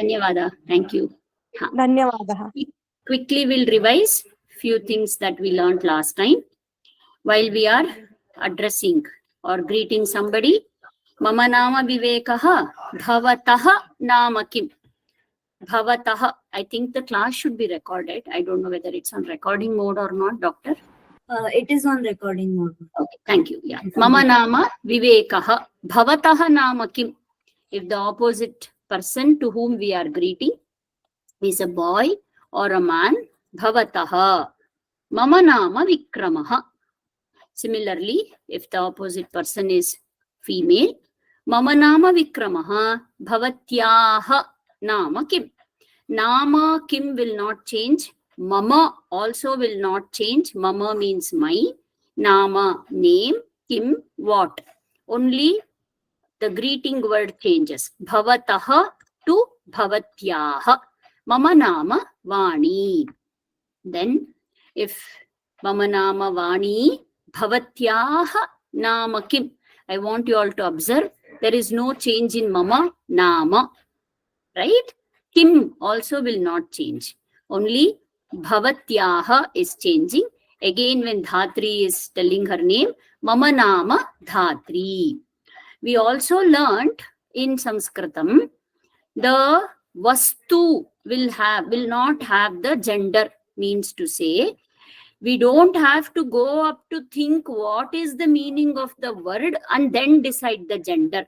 Dhanyavada. Thank you. Dhanyavadaha. Quickly we'll revise few things that we learned last time while we are addressing or greeting somebody. Mama nama vivekaha bhavataha nama kim. Bhavataha. I think the class should be recorded. I don't know whether it's on recording mode or not, doctor. It is on recording mode. Okay, thank you. Yeah. Mama nama vivekaha bhavataha nama kim. If the opposite person to whom we are greeting is a boy or a man, bhavataha. Mama nama vikramaha. Similarly, if the opposite person is female, mama nama vikramaha bhavatyaha nama kim. Nama kim will not change. Mama also will not change. Mama means my. Nama, name. Kim, what. Only the greeting word changes. Bhavataha to bhavatyaha. Mama nama vani. Then, if mama nama vani, bhavatyaha nama kim. I want you all to observe, there is no change in mama nama. Right? Kim also will not change. Only bhavatyaha is changing. Again, when Dhatri is telling her name, mama nama Dhatri. We also learnt in Sanskritam, the vastu will not have the gender, means to say, we don't have to go up to think what is the meaning of the word and then decide the gender.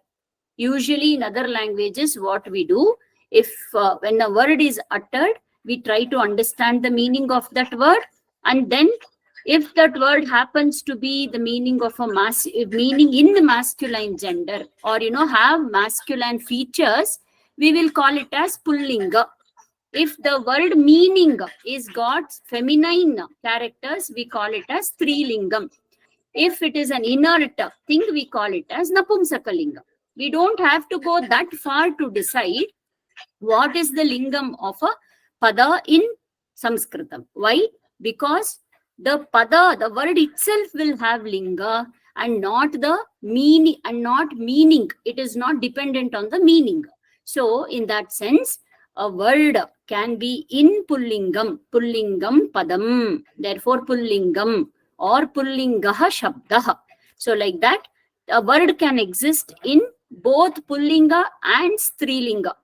Usually in other languages, what we do, if when a word is uttered, we try to understand the meaning of that word, and then if that word happens to be the meaning of a meaning in the masculine gender, or have masculine features, we will call it as pullinga. If the word meaning is got feminine characters, we call it as strilingam. If it is an inert thing, we call it as napumsakalinga. We don't have to go that far to decide what is the lingam of a pada in Sanskritam. Why? Because the pada, the word itself will have linga and not the meaning, and not meaning. It is not dependent on the meaning. So in that sense, a word can be in pullingam, pullingam padam, therefore pullingam or pullingaha shabdaha. So like that, a word can exist in both pullinga and strilinga.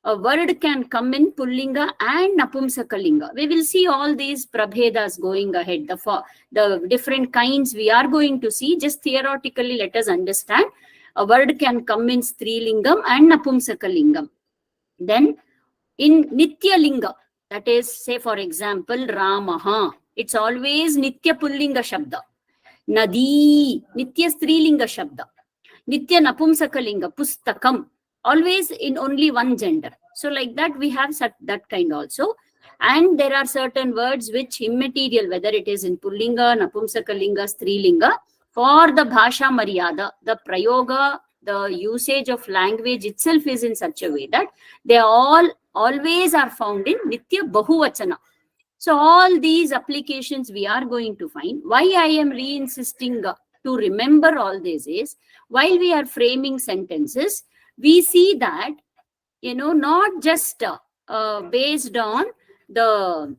A word can come in pullinga and napumsakalinga. We will see all these prabhedas going ahead. The different kinds we are going to see. Just theoretically, let us understand. A word can come in strilingam and napumsakalingam. Then in nityalinga, that is, say for example, Ramaha, it's always nitya pullinga shabda. Nadi, nitya strilinga shabda. Nitya napumsakalinga, pustakam, always in only one gender. So like that, we have that kind also. And there are certain words which immaterial, whether it is in pullinga, napumsakalinga, strilinga, for the bhasha maryada, the prayoga, the usage of language itself is in such a way that they all always are found in nitya bahuvachana. So all these applications we are going to find. Why I am re-insisting to remember all this is, while we are framing sentences, we see that, not just based on the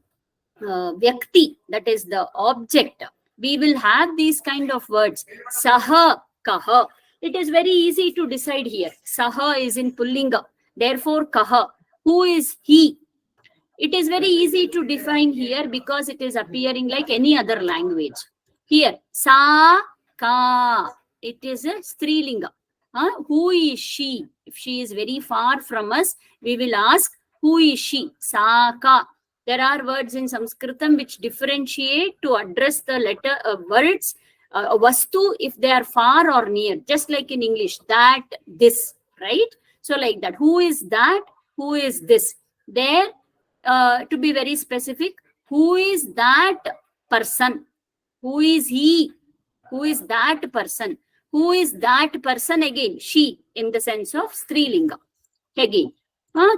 vyakti, that is the object. We will have these kind of words. Saha, kaha. It is very easy to decide here. Saha is in pullinga. Therefore, kaha. Who is he? It is very easy to define here because it is appearing like any other language. Here, sa, ka. It is a strilinga. Who is she? If she is very far from us, we will ask, who is she? Sa, ka. There are words in Sanskritam which differentiate to address the letter words, vastu, if they are far or near, just like in English, that, this, right? So like that, who is that? Who is this? There, to be very specific, who is that person? Who is he? Who is that person? Who is that person? Again, she, in the sense of strilinga. Again,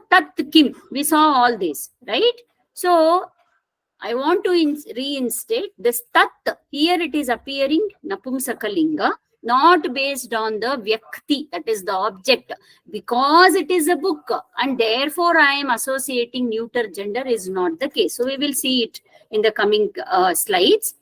tat kim. We saw all this, right? So I want to reinstate this tat. Here it is appearing napumsakalinga. not based on the vyakti, that is the object. Because it is a book and therefore I am associating neuter gender is not the case. So we will see it in the coming slides.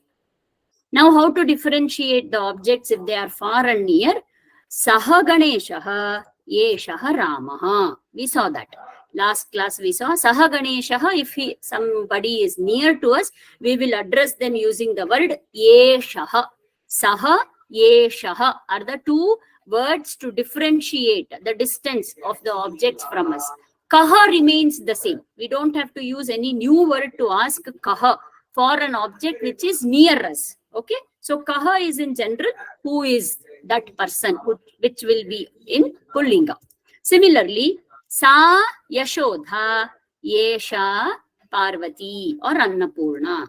Now, how to differentiate the objects if they are far and near? Saha Ganeshaha, Yeshaha Ramaha. We saw that. Last class we saw Saha Ganeshaha. If somebody is near to us, we will address them using the word Yeshaha. Saha, Yeshaha are the two words to differentiate the distance of the objects from us. Kaha remains the same. We don't have to use any new word to ask Kaha for an object which is near us. Okay, so Kaha is in general who is that person, which will be in Pullinga. Similarly, Sa Yashodha, Yesha Parvati or Annapurna.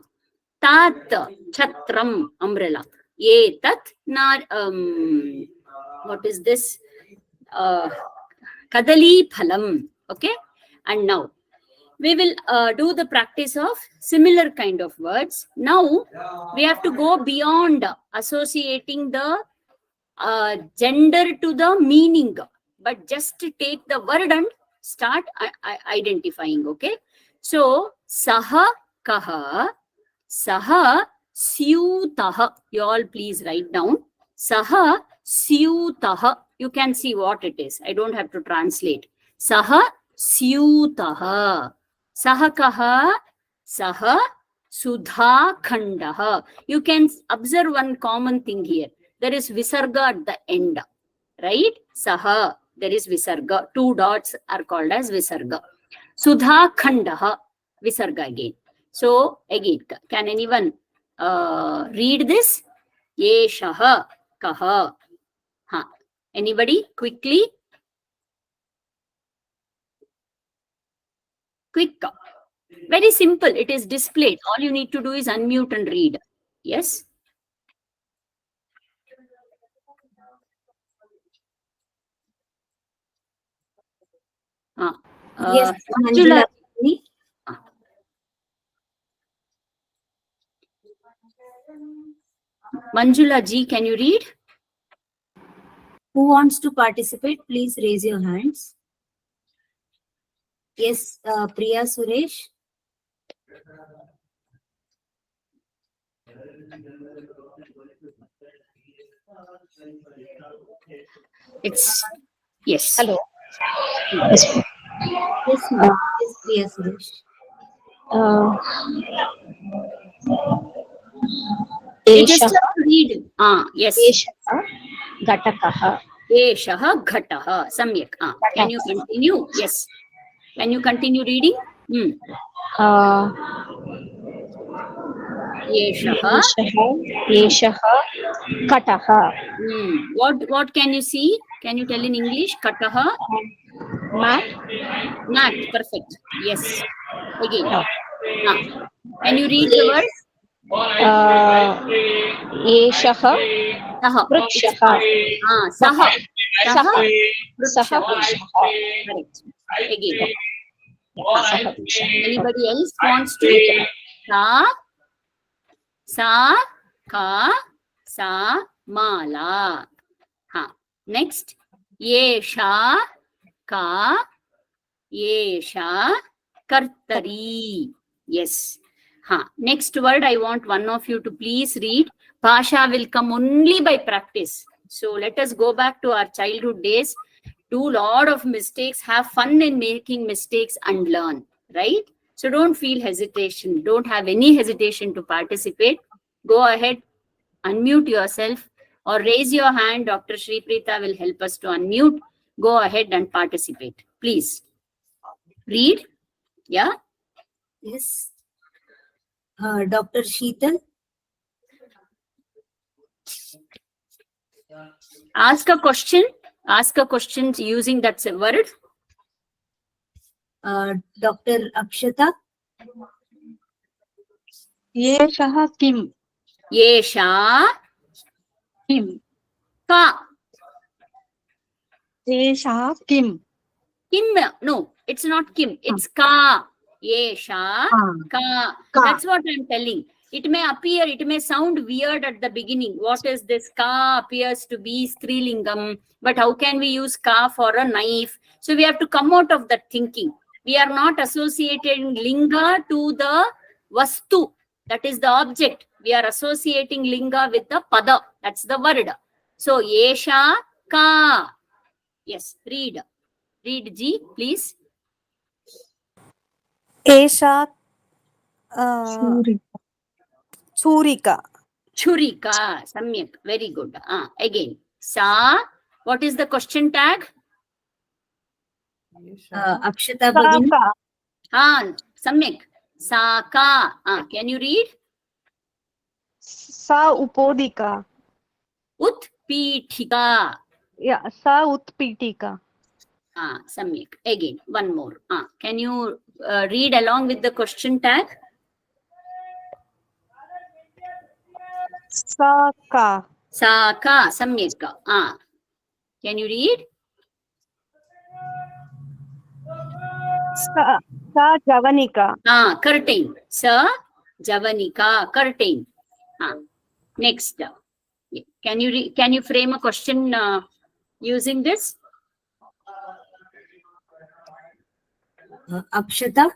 Tat Chatram umbrella. Etat what is this? Kadali Phalam. Okay, and now we will do the practice of similar kind of words. Now we have to go beyond associating the gender to the meaning, but just to take the word and start identifying. Okay, so Saha Kaha, Saha Syutaha. You all please write down. Saha Syutaha. You can see what it is. I don't have to translate. Saha Syutaha. Saha Kaha, Saha Sudha Khandaha. You can observe one common thing here. There is Visarga at the end, right? Saha, there is Visarga. Two dots are called as Visarga. Sudha Khandaha, Visarga again. So, again, can anyone read this? Yeshaha Kaha. Anybody? Quickly? Quick. Very simple. It is displayed. All you need to do is unmute and read. Yes? Yes, Manjula. Manjula ji, can you read? Who wants to participate? Please raise your hands. Yes, Priya Suresh. It's yes. Hello. Yes, ma'am. Yes, Priya Suresh. You just have to read. Yes. Eshaha Gatakaha. Eshaha Ghataha. Samyak. Can you continue? Yes. Can you continue reading? Eshaha. Eshaha Kataha. What can you see? Can you tell in English? Kataha. Mat. Mat. Perfect. Yes. Again. Can you read the word? Eshaha Vrikshaha. Saha. Saha Vrikshaha. Vrikshaha. Correct. Again. Saha Vrikshaha. Anybody else wants to? Sa Ka Sa Mala. Next. Yesha Ka Yesha Kartari. Yes. Next word, I want one of you to please read. Pasha will come only by practice. So let us go back to our childhood days. Do a lot of mistakes. Have fun in making mistakes and learn. Right? So don't feel hesitation. Don't have any hesitation to participate. Go ahead, unmute yourself or raise your hand. Dr. Shri Preeta will help us to unmute. Go ahead and participate. Please. Read. Yeah? Yes. Dr. Sheetal. Ask a question. Ask a question using that word. Dr. Akshata. Yeshaha Kim. Yesha Kim. Ka. Yeshaha Kim. Kim. No, it's not Kim. It's Ka. Yesha Ka. That's what I'm telling. It may appear, it may sound weird at the beginning. What is this? Ka appears to be Strilingam, but how can we use ka for a knife? So we have to come out of that thinking. We are not associating linga to the vastu, that is the object. We are associating linga with the pada, that's the word. So yesha ka. Yes, read. Read G, please. एषा Shuri. छूरिका Churika. Samyak. Very good. Again. Sa. What is the question tag? Akshata Bhagini. Saka Samyak. Saka. Can you read? सा उपोदिका Utpithika. सा उत्पीठिका Samyak. Again. One more. Can you read along with the question tag? Saka Saka. Samyak. Can you read? सा जवनिका Curtain. Sa. Javanika. Curtain. Next. Can you frame a question using this? Akshata.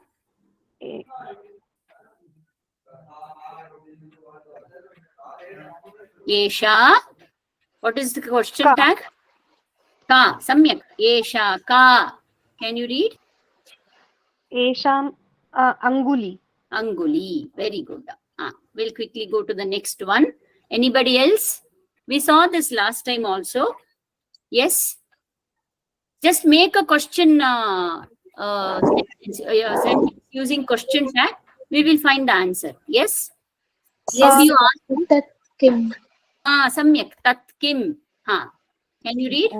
Yesha. What is the question Ka. tag? Ka. Samyak. Yesha ka. Can you read? एषां अंगुली Anguli. Very good. We'll quickly go to the next one. Anybody else? We saw this last time also. Yes. Just make a question sentence using question tag. We will find the answer. Yes. Yes. You ask. Tat kim. Samyak. Tat kim. Can you read?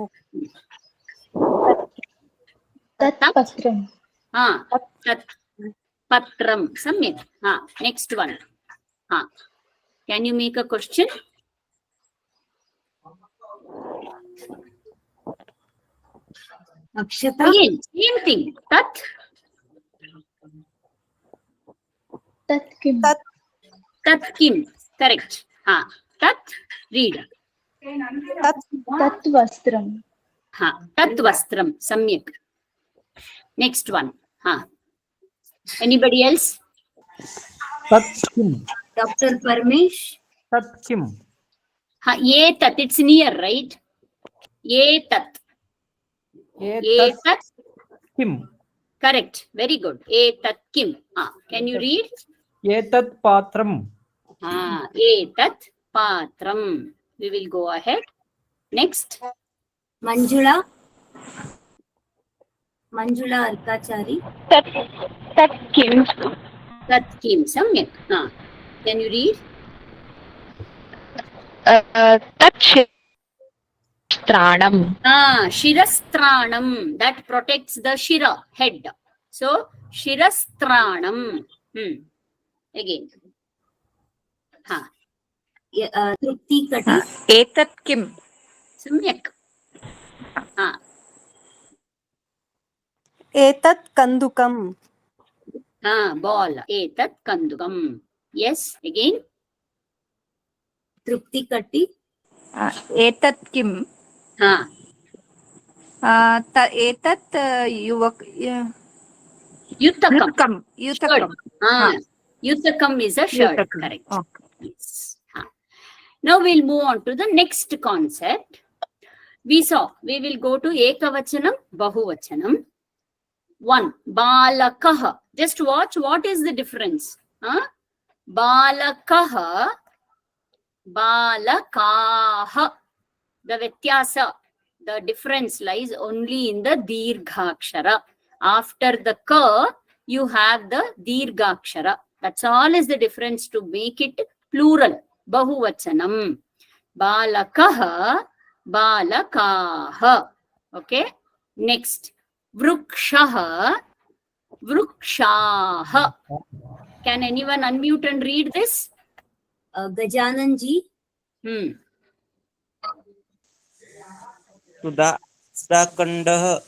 Tat patram. Tat patram. Samyak. Next one. Can you make a question? Akshata. Again, same thing. Tat. Tat kim. Tat kim. Correct. Tat. Read. Tat vastram. Tat vastram. Samyak. Next one. Anybody else? Tat kim. Dr. Parmesh. Tat kim. Ye tat. It's near, right? Ye tat. Ye tat. Kim. Correct. Very good. Ye tat kim. Can you read? Etat patram. Ye tat patram. We will go ahead. Next. Manjula. Manjula Arkachari. tat kim Tat kim. Samyak. Can you read? tat stranam Shirastranam. That protects the shira, head. So, shirastranam. Again. Trupti Kati. एतत् किम् Samyak. एतत् कन्दुकम् Ball. Etat kandukam. Yes. Again. Trupti Kati. एतत् किम् एतत् युवक Yutakam. युतकम् Yutakam is a shirt. Yutakam. Correct. Okay. Yes. Now we'll move on to the next concept. We will go to Ekavachanam, Bahuvachanam. 1. Balakaha. Just watch what is the difference. Balakaha, Balakaha. The Vyathyasa, the difference lies only in the Dirghakshara. After the Ka, you have the Dirghakshara. That's all is the difference to make it plural. Bahuvachanam. Balakaha, Balakaha. Okay. Next. Vrukshaha, Vrukshaha. Can anyone unmute and read this? Gajananji. Sudakandah.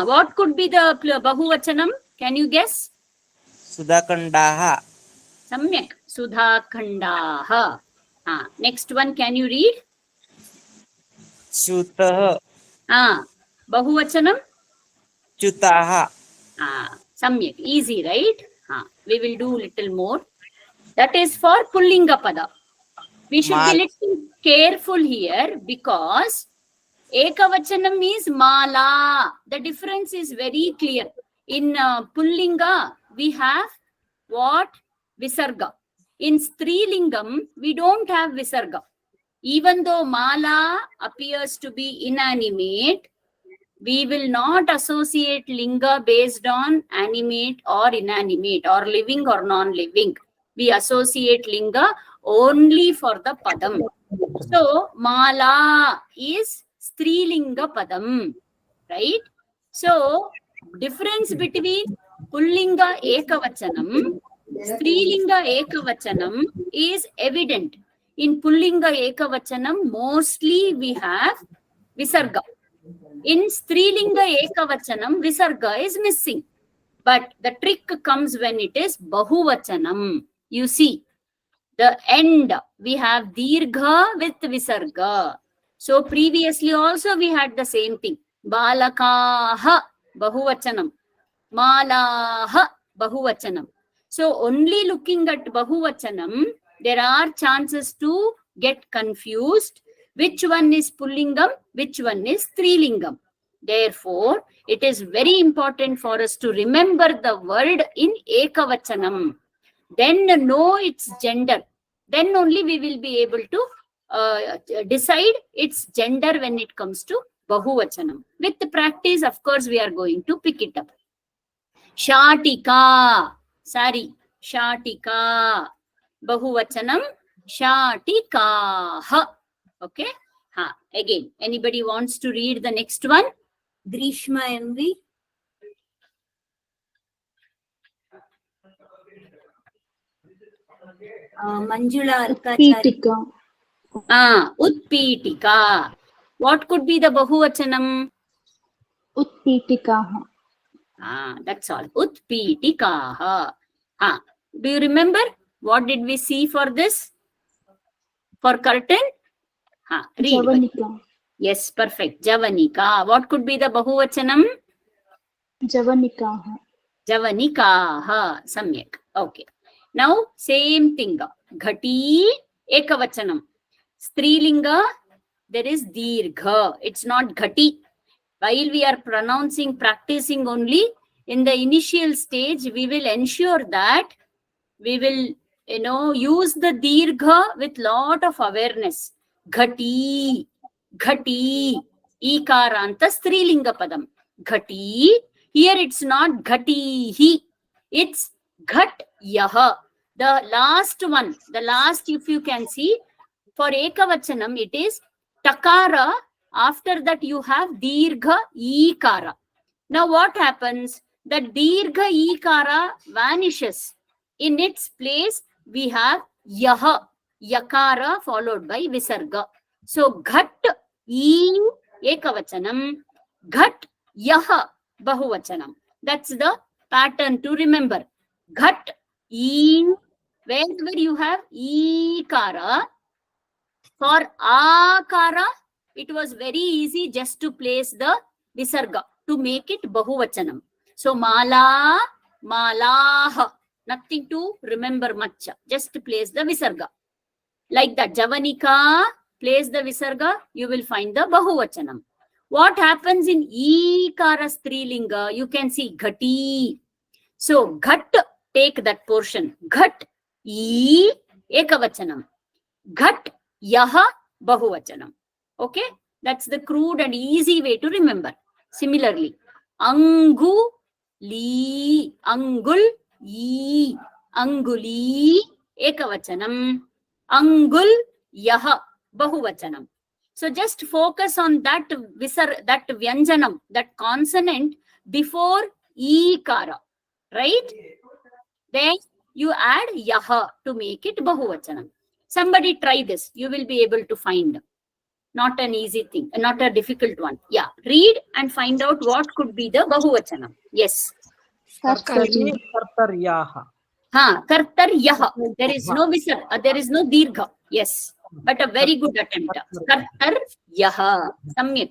What could be the Bahuvachanam? Can you guess? Sudakandaha. Samyak. Sudhakandaha. Next one, can you read? Shutah. Bahuvachanam? Chutaha. Samyak. Easy, right? We will do little more. That is for Pullinga Pada. We should be little careful here because Ekavachanam is Mala. The difference is very clear. In Pullinga, we have what? Visarga. In Strilingam, we don't have Visarga. Even though Mala appears to be inanimate, we will not associate linga based on animate or inanimate or living or non-living. We associate linga only for the padam. So, Mala is Strilinga padam, right? So, difference between Pullinga Ekavachanam, Strilinga Ekavachanam is evident. In Pullinga Ekavachanam, mostly we have Visarga. In Strilinga Ekavachanam, Visarga is missing. But the trick comes when it is Bahuvachanam. You see, the end, we have Dirgha with Visarga. So previously also we had the same thing. Balakaha Bahuvachanam. Malaha Bahuvachanam. So only looking at Bahuvachanam, there are chances to get confused. Which one is Pullingam? Which one is Strilingam? Therefore, it is very important for us to remember the word in Ekavachanam. Then know its gender. Then only we will be able to decide its gender when it comes to Bahuvachanam. With the practice, of course, we are going to pick it up. Shatika. Shatika. Bahuvachanam. Shatikaha. Okay. Again, anybody wants to read the next one? Grishma MV. Manjula Arkachari. Utpitika. Utpitika. What could be the Bahuvachanam? Utpitikaha. That's all. Utpitikaha. Do you remember? What did we see for this? For curtain? Read. Javanika. Yes, perfect. Javanika. What could be the Bahuvachanam? Javanikaha. Javanikaha. Samyak. Okay. Now, same thing. Ghati Ekavachanam. Strilinga, there is Dirgha. It's not Ghati. While we are practicing only, in the initial stage, we will ensure that we will, use the Dirgha with lot of awareness. Ghati, Ghati, Ikaranta Strilinga Padam. Ghati, here it's not Ghatihi, it's Ghat Yaha. The last one, if you can see, for Ekavachanam, it is Takara. After that, you have Dirgha Ikara. Now, what happens? The Dirgha Ikara vanishes. In its place, we have Yaha, Yakara followed by Visarga. So, Ghat E Ekavachanam, Ghat Yaha Bahuvachanam. That's the pattern to remember. Ghat E, wherever you have Ikara. For Akara, it was very easy just to place the Visarga to make it Bahuvachanam. So, Mala, Malaha. Nothing to remember much. Just place the Visarga. Like that, Javanika, place the Visarga, you will find the Bahuvachanam. What happens in Ikara Strilinga? You can see Ghati. So, Ghat, take that portion. Ghat, E, Ekavachanam. Ghat, Yaha, Bahuvachanam. Okay? That's the crude and easy way to remember. Similarly, Angu, Li, Angul, E, Anguli, Ekavachanam. Angul, Yaha, Bahuvachanam. So just focus on that that Vyanjanam, that consonant before Ikara. Right? Then you add Yaha to make it Bahuvachanam. Somebody try this. You will be able to find. Not an easy thing, not a difficult one. Yeah. Read and find out what could be the Bahuvachanam. Yes. Kartaryaha. Kartaryah. There is no visar, there is no dirgha. Yes, but a very good attempt. Kartaryah. Samyak.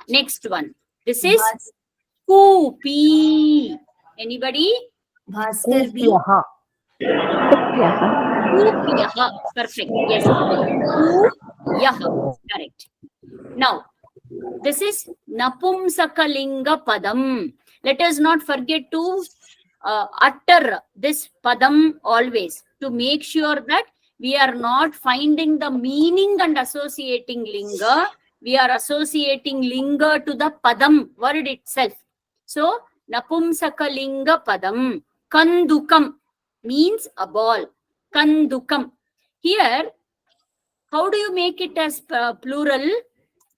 Next one. This is Kupi. Anybody? Bhaskar B. Kupyah. Kupyah. Perfect. Yes. Kupyah. Correct. Now, this is Napumsakalinga Padam. Let us not forget to utter this Padam always to make sure that we are not finding the meaning and associating Linga. We are associating Linga to the Padam word itself. So, Napumsakalinga Padam. Kandukam means a ball. Kandukam. Here, how do you make it as plural?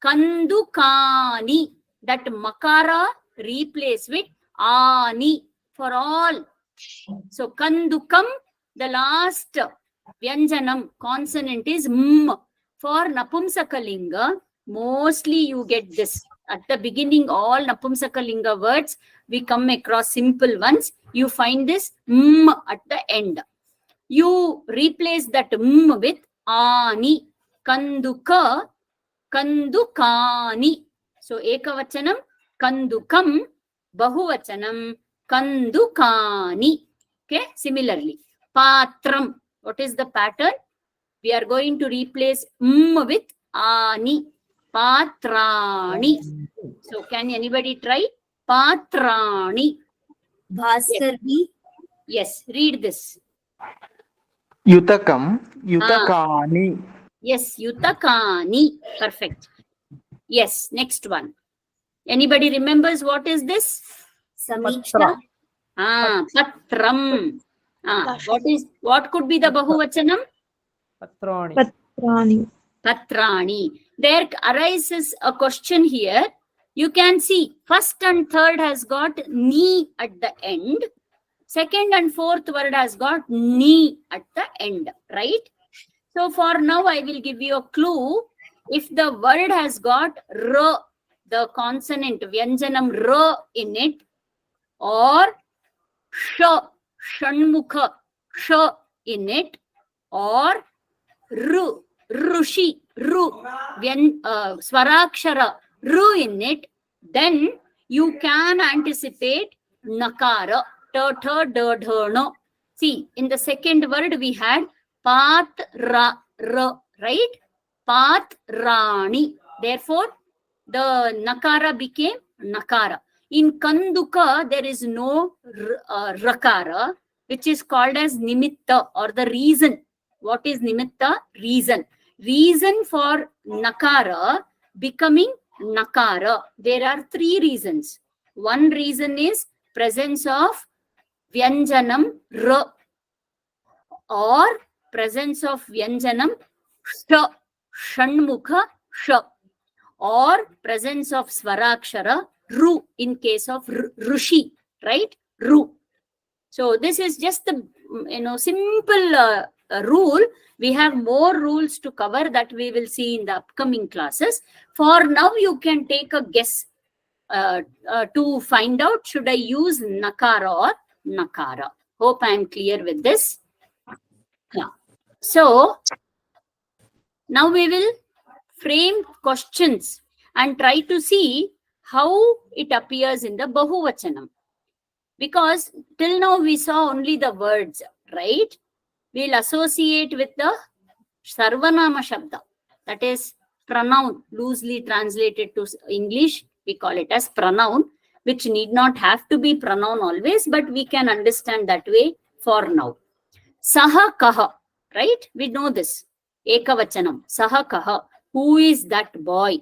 Kandukani. That makara replace with ani for all. So kandukam, the last vyanjanam consonant is m. For napumsakalinga, mostly you get this. At the beginning, all napumsakalinga words, we come across simple ones. You find this m at the end. You replace that m with ani. Kanduka, kandukani. So ekavachanam, kandukam, bahuvachanam, kandukani. Okay, similarly. Patram. What is the pattern? We are going to replace with ani. Patrani. So can anybody try? Patrani. Bhaskar B. Yes, read this. Yutakam, Yutakani. Yes, yutakani. Perfect. Yes, next one. Anybody remembers what is this? Samiksha. Patram. What could be the bahuvachanam? Patrani. Patrani. There arises a question here. You can see first and third has got ni at the end. Second and fourth word has got ni at the end, right? So for now, I will give you a clue. If the word has got r, the consonant vyanjanam r in it, or sh, shanmukha, sh in it, or ru, rushi, ru, swarakshara, ru in it, then you can anticipate nakara, ta, ta, da, dha, no. See, in the second word we had pat, ra, ra, right? Pat, rani. Therefore, the nakara became nakara. In Kanduka, there is no rakara, which is called as nimitta or the reason. What is nimitta? Reason. Reason for nakara becoming nakara. There are three reasons. One reason is presence of vyanjanam ra or presence of vyanjanam sha, shanmukha sha, or presence of swarakshara ru in case of rushi, right? Ru. So this is just the simple rule. We have more rules to cover that we will see in the upcoming classes. For now, you can take a guess to find out should I use nakara or nakara. Hope I am clear with this. Yeah. So now we will frame questions and try to see how it appears in the bahuvachanam. Because till now we saw only the words, right? We'll associate with the sarvanama shabda, that is pronoun, loosely translated to English. We call it as pronoun, which need not have to be pronoun always, but we can understand that way for now. Saha kaha, right? We know this. Ekavachanam. Saha kaha. Who is that boy?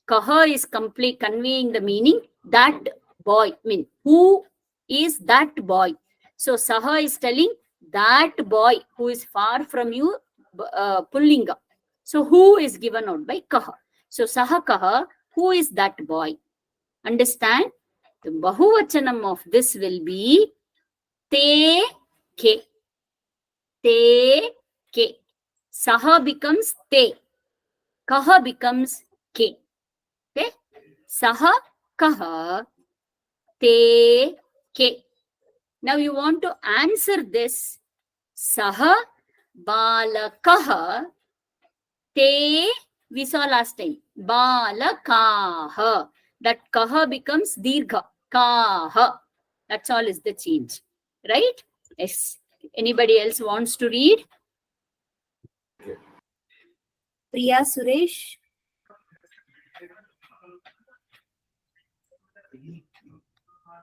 Kaha is complete conveying the meaning that boy. Mean who is that boy? So Saha is telling that boy who is far from you, Pullinga. So who is given out by Kaha? So Saha Kaha, who is that boy? Understand? The Bahuvachanam of this will be Te Ke. Te Ke. Saha becomes Te. Kaha becomes Ke. Okay? Saha Kaha Te Ke. Now you want to answer this. Saha balakaha te, we saw last time. Balakaha. That kaha becomes dirgha. Kaha. That's all is the change. Right? Yes. Anybody else wants to read? Priya Suresh.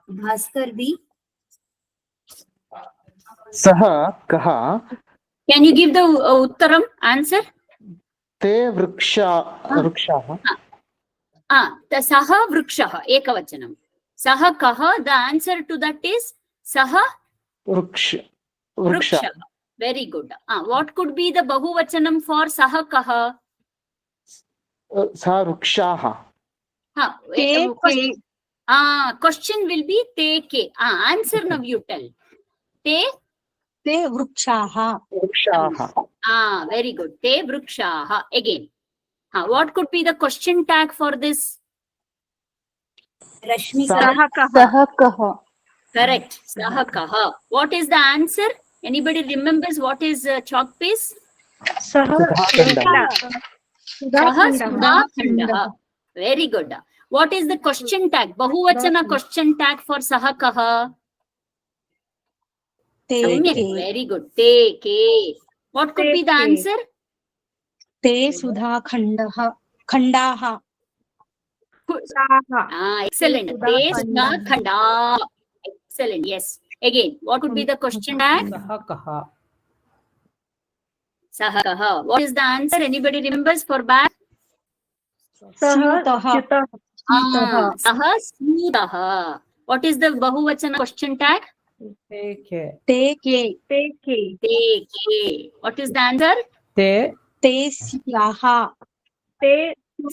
Bhaskar B. Saha kaha Can you give the uttaram answer? te vrukshah. The saha vrikshaha, ekavachanam. Saha kaha, the answer to that is saha Vriksha. vrikshaha. Very good. What could be the bahuvachanam for saha kaha? Sa vrikshaha. Question will be te ke. Answer now you tell. Te vrukshaha. Vrikshaha. Very good. Te vrikshaha. Again. What could be the question tag for this? Rashmika. Sahakaha. Correct. Sahakaha. What is the answer? Anybody remembers what is chalk piece? Sudakhandaha. Very good. What is the question tag? Bahuvachana question tag for sahakaha. Very good. Te ke. What could be the answer? Te sudha khandaha. Excellent. Te sudha khanda. Excellent. Yes. Again, what would be the question tag? Sahakaha. Sahakaha. What is the answer? Anybody remembers for back? Saha Sutaha. What is the bahuvachana question tag? Te te ke. Te ke. What is the answer? Te Syaha.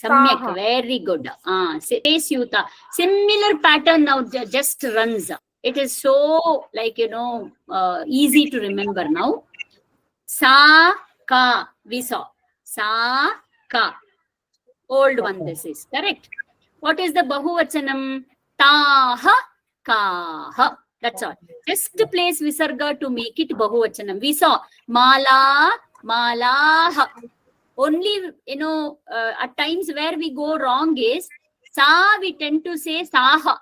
Samyak. Very good. Te syuta. Similar pattern now just runs. It is so easy to remember now. Sa ka. We saw. Sa ka. Old one this is. Correct. What is the bahuvachanam? Taha kaha. That's all. Just to place visarga to make it bahuvachanam. We saw mala, malaha. Only, at times where we go wrong is sa, we tend to say saha.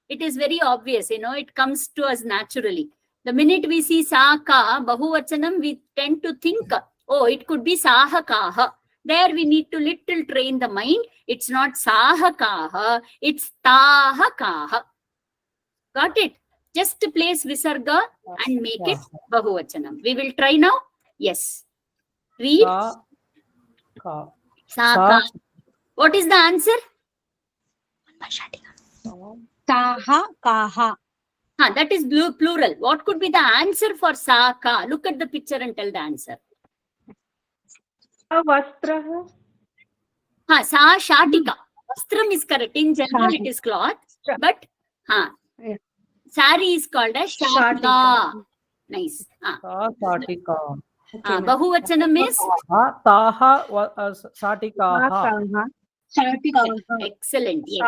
It is very obvious, it comes to us naturally. The minute we see sa ka, bahuvachanam, we tend to think, oh, it could be saha kaha. There we need to little train the mind. It's not saha kaha, it's taha kaha. Got it? Just to place visarga and make it bahuvachanam. We will try now. Yes. Read. Sa ka. What is the answer? Taha kaha. That is plural. What could be the answer for sa ka? Look at the picture and tell the answer. Vastraha. Sa shatika. Vastram is correct. In general, it is cloth. But sari is called as shatika. Nice. Sa satika. Bahuvachanam is? Taha satikaha. Excellent. Yes.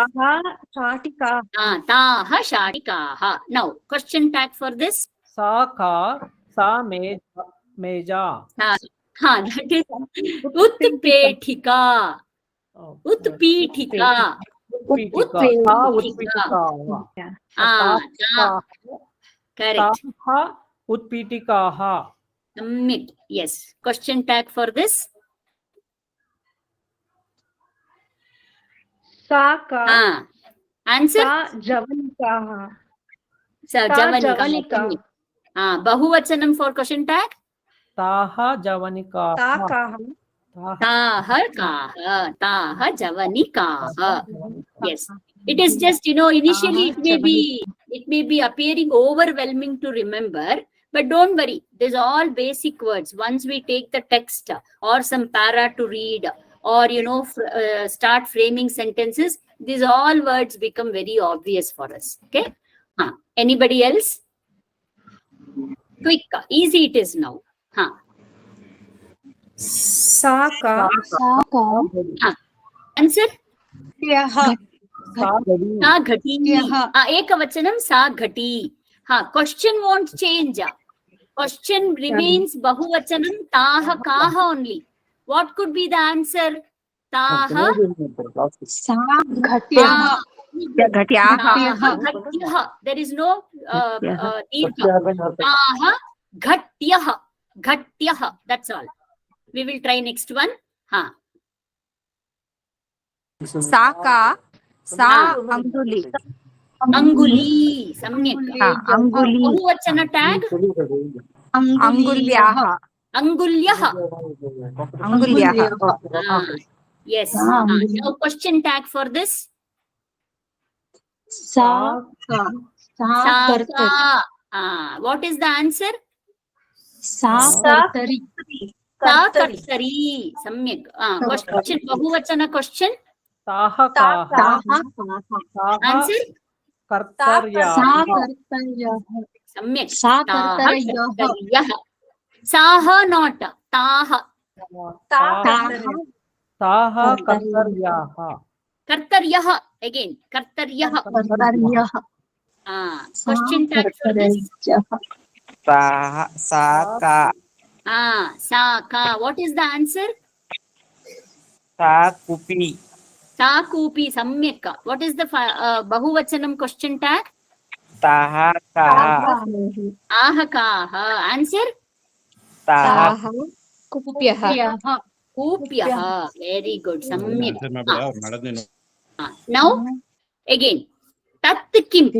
Shatika. Taha shatikaha. Now, question tag for this. Sa ka sa meja. That is utpetika. Utpitika. Correct. Utpitikaha. Yes. Question tag for this. Saka. Answer. Javanikaha. Javanika. Bahuvachanam for question tag. Taha javanika. Taha kaha. Taha javanikaha. Yes. It is just, initially it may be appearing overwhelming to remember, but don't worry. These are all basic words. Once we take the text or some para to read or, start framing sentences, these all words become very obvious for us. Okay. Anybody else? Quick. Easy it is now. Saka. Answer? Yaha. Sa ghati. Ekavachanam sa ghati. Question won't change. Question remains bahuvachanam taha kaha only. What could be the answer? Taha Ghatyaha. Taha ghatyah. There is no deergha. Taha ghatyah. Ghatyah. That's all. We will try next one. Saka. Sa Anguli. Anguli. Samyak. Anguli. Bahuvachana tag. Angulyaha. Angulyah. Angulyaha. Yes. Now question tag for this. Saka. Saka. What is the answer? Kartari. Sa kartari. Samyak. Question. Bahuvachana question. Taha kaha. Answer. Kartaryaha. Samyak. Sa Taha kartaryaha. kartaryah. Saha not. Taha. Taha kartaryaha. Kartaryah. Again. Kartaryah. Question tag for this. Saka. Saka. What is the answer? Sakupi. Sakupi. Samyak. What is the bahuvachanam question tag? Taha kaha. Ahakaha. Answer? Taha. Kupyaha. Kupyaha. Very good. Samyak. Now, again. Tat kim.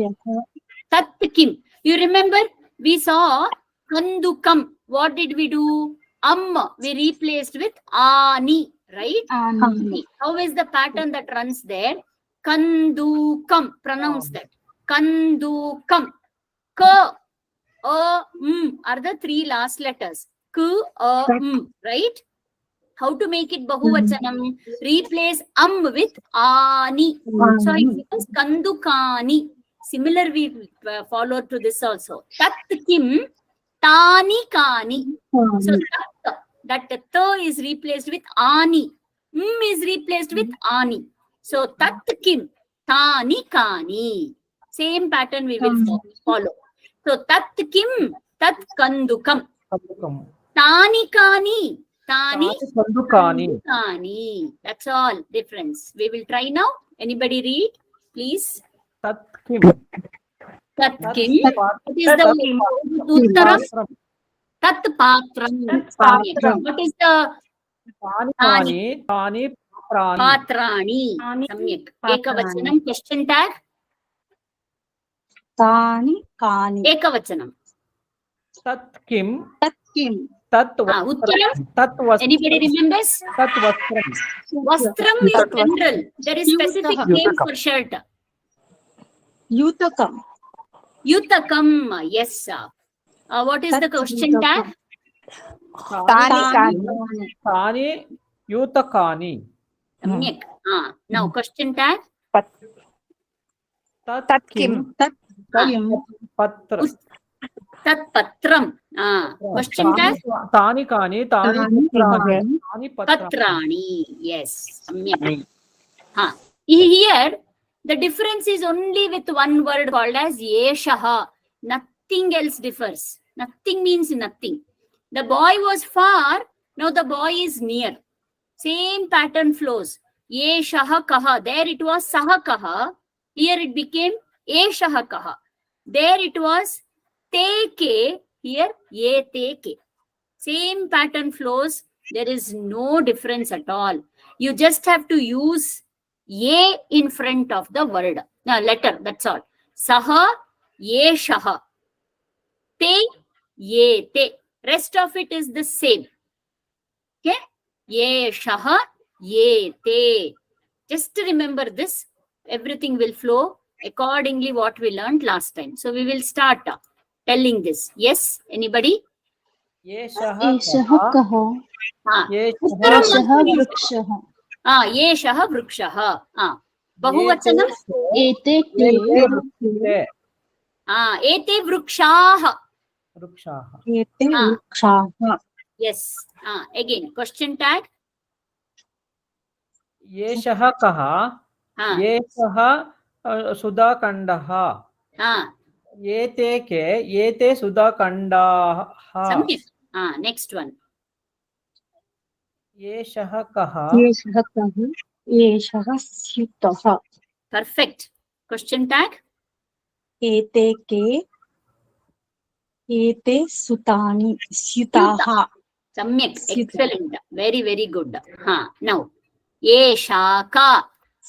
Tat kim. You remember? We saw kandukam. What did we do? We replaced with ani. Right? How is the pattern that runs there? Kandukam. Pronounce that. Kandukam. Ka, are the three last letters. K, right? How to make it bahuvachanam? Replace with ani. So it becomes kandukani. Similar we follow to this also. Tat kim tani kani. So that ta is replaced with ani. Is replaced with ani. So tat kim tani kani. Same pattern we will follow. So tat kim tat kandukam. Tani kani. Tani kandukani. That's all difference. We will try now. Anybody read, please? Tat kim. Tat kim. What is the uttaram? Tat patram. What is the Tani prani. patrani? Samyak. Ekavachanam. Question tag. Tani kani. Ekavachanam. Tat kim. Kim. Tat Uttaram. tat vastram. Anybody remembers? Tat vastram. Vastram is general. There is specific name for shirt. Yutakam. Yutakam. Yes, sir. What is the question tag? Tani yutakani. Samyak. Now question tag. Tat kim. Patra. Tat patram. Question tag. Tani kani. Tani patrani. Patrani. Yes. Samyak. Here, the difference is only with one word called as yeshaha. Nothing else differs. Nothing means nothing. The boy was far. Now the boy is near. Same pattern flows. Yeshaha kaha. There it was saha kaha. Here it became eshaha kaha. There it was teke. Here ye teke. Same pattern flows. There is no difference at all. You just have to use ye in front of the word. Letter. That's all. Saha yeshaha. Te ye te. Rest of it is the same. Okay? Yeshaha ye te. Just remember this. Everything will flow accordingly what we learned last time. So we will start telling this. Yes? Anybody? Yeshaha kaha. Uttaram Vrikshaha. Yeshaha vrikshaha. Bahuvachanam. Ete Ete Ete vrikshaha. vrikshaha. Yes. Again, question tag. Yeshaha kaha. Yeshaha sudhakandaha. एते के एते सुधाखण्डाः सम्यक् next one एषः कः एषः कः एषः स्यूतः पर्फेक्ट् क्वश्चन् ट्याग् एते के एते सुतानि स्यूताः सम्यक् स्यूतः। एक्सलेण्ट् वेरी गुड् नौ एषा का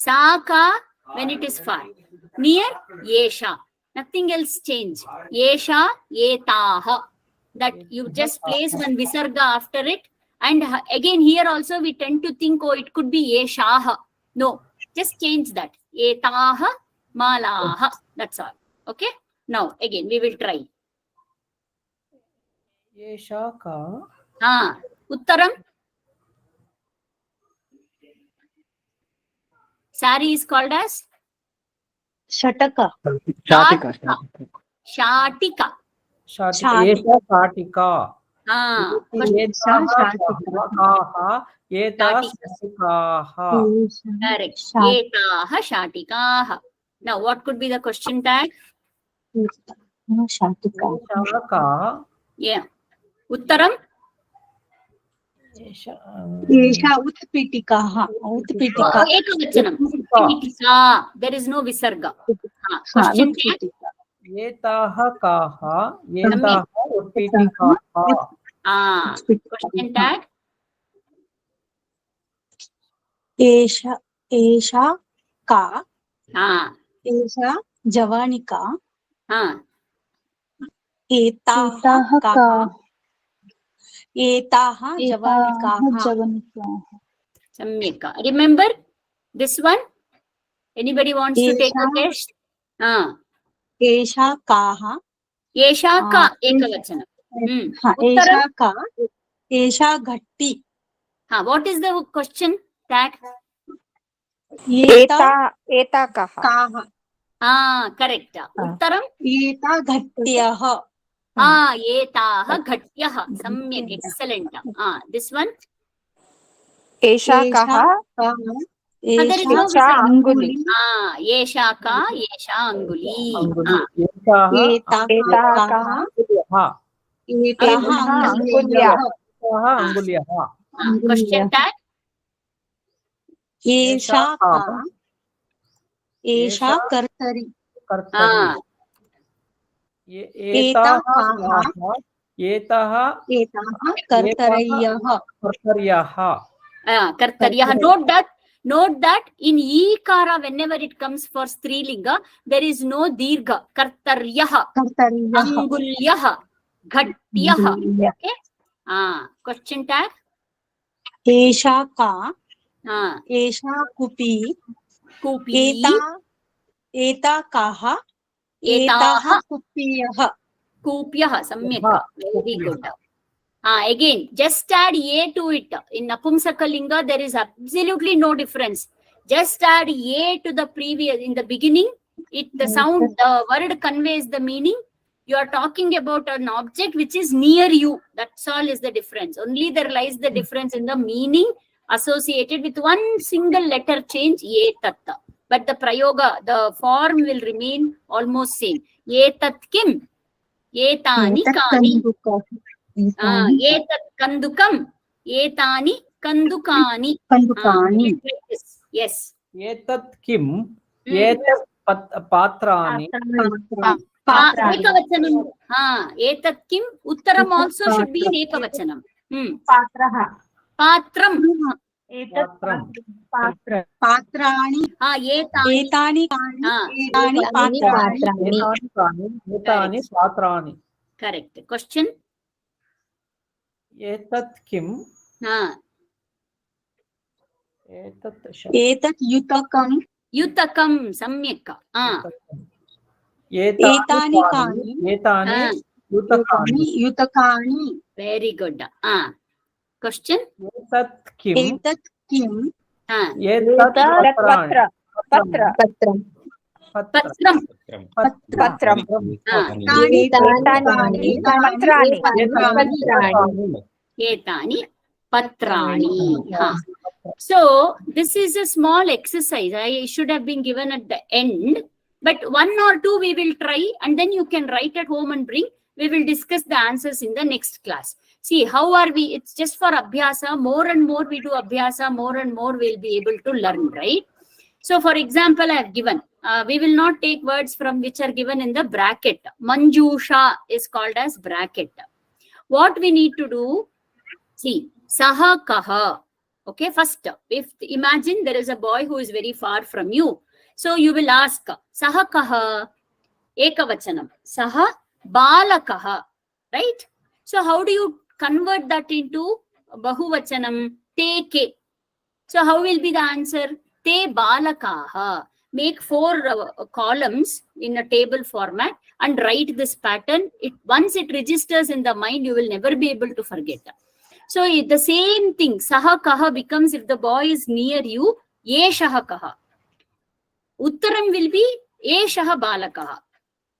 सा का when it is far near esha nothing else change esha etaha that you just place one visarga after it and again here also we tend to think oh it could be eshaha no just change that etaha malaha that's all okay now again we will try एषा का uttaram Sari is called as षटक शाटिका Shatika. एषा शाटिका Question. एताः शाटिकाः Correct. Etaha Shatikaha. Now, what could be the question tag? शाटिका एषा का Yeah. Uttaram. एषा उत्पीठिकाः उत्पीठिका Ekavachanam. Pitika. There is no visarga. Question tag. एताः काः एताः उत्पीठिकाः Question tag. एषा एषा का एषा जवानिका एताः काः एताः जवानिकाः Samyaka. Remember this one? Anybody wants to take a test? एषा काः Esha ka ekavachanam. एषा का एषा घट्टी What is the question tag? एता काः Correct. Uttaram. एता घट्ट्यः Etaha ghatyah. Samyak. Excellent. This one. एषा काः एषा अङ्गुली Esha ka esha anguli. एता काः एताः अङ्गुल्यः अङ्गुल्यः Question tag. एषा का एषा कर्तरी एताः एताः एताः कर्तर्यः Kartaryah. Note that in ikara whenever it comes for strilinga there is no dirgha. Kartaryah. Angulyah. Ghatyah. Okay. Question tag. एषा का एषा कूपी Kupi. एता काः एताः कूप्यः Kupyah. Samyak. Very good. Again, just add a to it. In Napumsakalinga, there is absolutely no difference. Just add a to the previous, in the beginning, the sound, the word conveys the meaning. You are talking about an object which is near you. That's all is the difference. Only there lies the difference in the meaning associated with one single letter change, etatta. But the prayoga, the form will remain almost same. Etat kim? Etani kani. Etat kandukam. Etani kandukani. Yes. एतत् किम् एतत् पात्राणि Ekavachanam. Etat kim? Uttaram also should be in ekavachanam. Patram. पात्राणि एतानि एतानि पात्राणि Correct. Question. एतत् किम् एतत् युतकं Yutakam. Samyaka. एतानि कानि एतानि युतकानि Very good. Question. एतत् किम् एतत् किम् एतत् Patram. Etani patrani. So this is a small exercise. I should have been given at the end. But 1 or 2 we will try, and then you can write at home and bring. We will discuss the answers in the next class. See, how are we? It's just for abhyasa. More and more we do abhyasa, more and more we'll be able to learn, right? So, for example, I have given, we will not take words from which are given in the bracket. Manjusha is called as bracket. What we need to do, see, saha kaha. Okay, first, if imagine there is a boy who is very far from you. So you will ask, saha kaha, ekavachanam, saha balakaha, right? So how do you convert that into bahuvachanam? Te ke. So how will be the answer? Te balakaha. Make 4 columns in a table format and write this pattern. Once it registers in the mind, you will never be able to forget. So the same thing, saha kaha becomes, if the boy is near you, yeshaha kaha. Uttaram will be eshaha balakaha.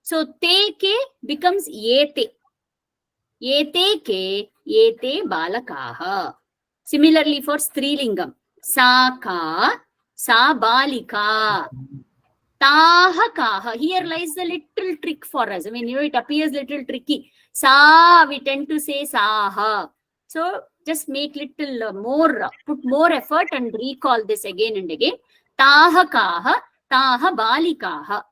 So te ke becomes yete. Yete ke, yete balakaha. Similarly for strilingam, sa ka, sa balika. Taha kaha. Here lies the little trick for us. I mean, it appears little tricky. Sa, we tend to say saha. So just make little more, put more effort and recall this again and again. Taha kaha, taha balikaha.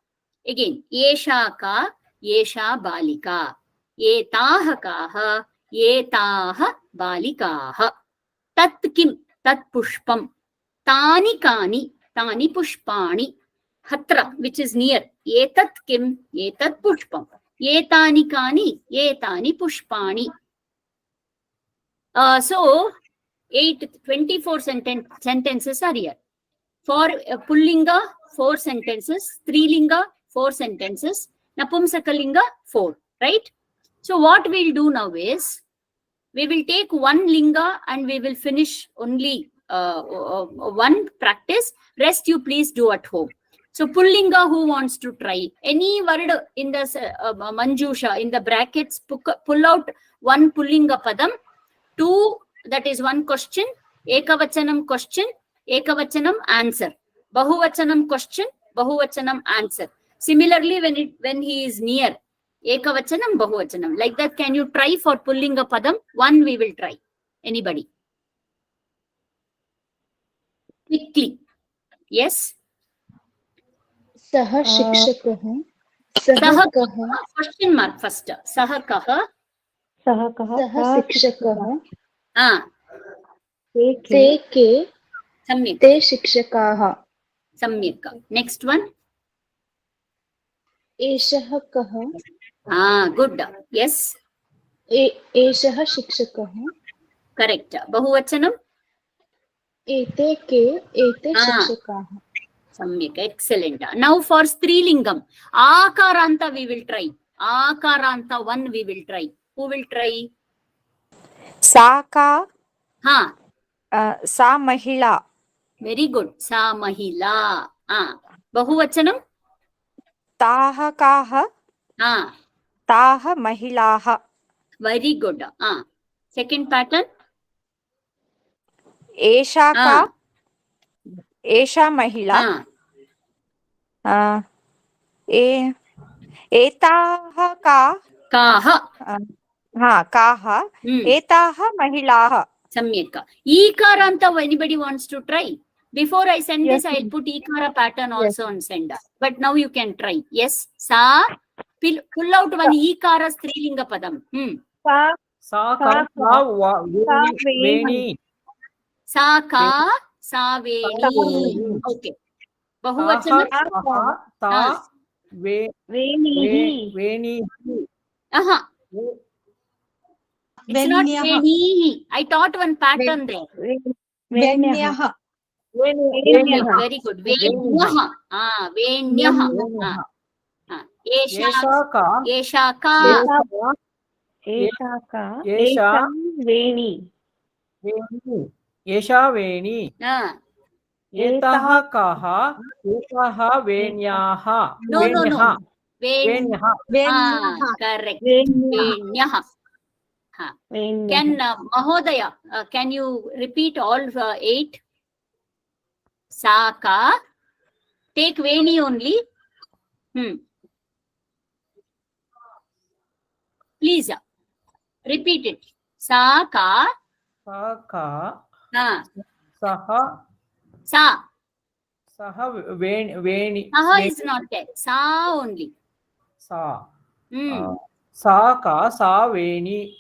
Again, yesha ka, yesha balika. Yetaha kaha, yetaha balikaha. Tat kim, tat pushpam. Tani kani, tani pushpani. Hatra, which is near. Etat kim, etat pushpam. Etani kani, etani pushpani. So, 24 sentences are here. For Pullinga, 4 sentences. Strilinga, 4 sentences. Napumsakalinga, 4. Right? So, what we'll do now is, we will take 1 linga and we will finish only 1 practice. Rest you please do at home. So, Pullinga, who wants to try? Any word in the Manjusha, in the brackets, pull out 1 Pullinga padam. 2, that is 1 question. Ekavachanam question, ekavachanam answer. Bahuvachanam question, bahuvachanam answer. Similarly, when he is near, ekavachanam, bahuvachanam. Like that, can you try for pulling a padam? 1 we will try. Anybody? Quickly. Yes? सः शिक्षकः सः कः Question mark first. Saha kaha. सः कः सः शिक्षकः ते के Samyak. ते शिक्षकाः Samyak. Next one. एषः कः Good. Yes. एषः शिक्षकः Correct. Bahuvachanam. एते के एते शिक्षकाः Samyak. Excellent. Now for Strilingam. Akaranta we will try. Akaranta 1 we will try. Who will try? सा का Ha. सा महिला Very good. Sa mahila. Bahuvachanam. ताः काः ताः महिलाः Very good. Second pattern. एषा का एषा महिला एताः का काः एताः महिलाः. Samyak. Ikaranta, anybody wants to try? Before I send this, I'll put Ikara pattern also and send. But now you can try. Yes. Sa. Pull out 1 Ikara Strilinga padam. Sa ka veni. Sa ka sa veni. Okay. Bahuvachanam. Ta veni. It's not veni. I taught 1 pattern there. वेण्यः Very good. Venyaha. Venyaha. Esha ka. एषा वेणी. एषा वेणी. एताः काः एताः वेण्याः. No. वेण्यः. Correct. Venyaha. Can Mahodaya, can you repeat all 8? Saka. Take Veni only. Please repeat it. Sa ka. Sa ka. Sa. Saha veni. Saha is not there. Sa only. Sa. Sa ka sa veni.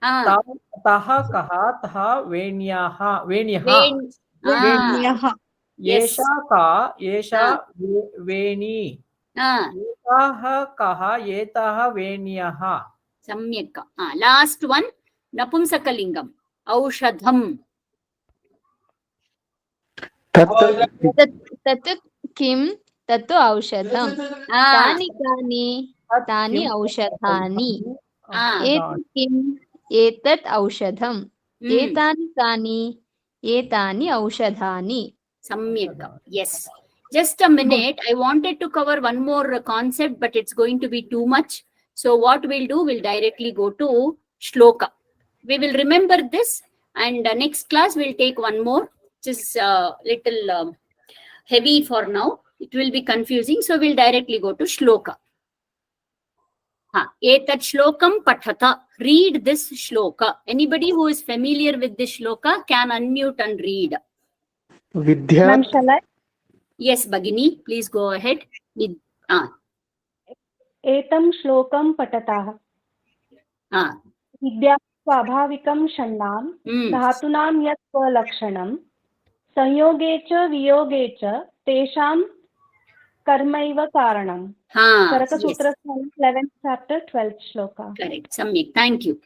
Taha kaha taha venyaha. Yes. Yesha ka yesha veni. Yetaha kaha yetaha venyaha. Samyak. Last one. Napumsakalingam. Aushadham. तत् किं तत् औषधं तानि कानि तानि औषधानि एतत् किम् एतत् औषधम् एतानि कानि एतानि औषधानि. Samyak. Yes. Just a minute. I wanted to cover one more concept, but it's going to be too much. So what we'll do, we'll directly go to shloka. We will remember this, and next class we'll take one more, which is little heavy for now. It will be confusing. So we'll directly go to shloka. Etat shlokam pathatha. Read this shloka. Anybody who is familiar with this shloka can unmute and read. Vidya. Yes, Bhagini, please go ahead. एतं श्लोकं पठतः विद्या स्वाभाविकं षण्णां धातूनां यत् स्वलक्षणं संयोगे च वियोगे च तेषां कर्मैव कारणं. Karakasutrasthana 11th chapter 12th shloka. Correct. Samyak. Thank you.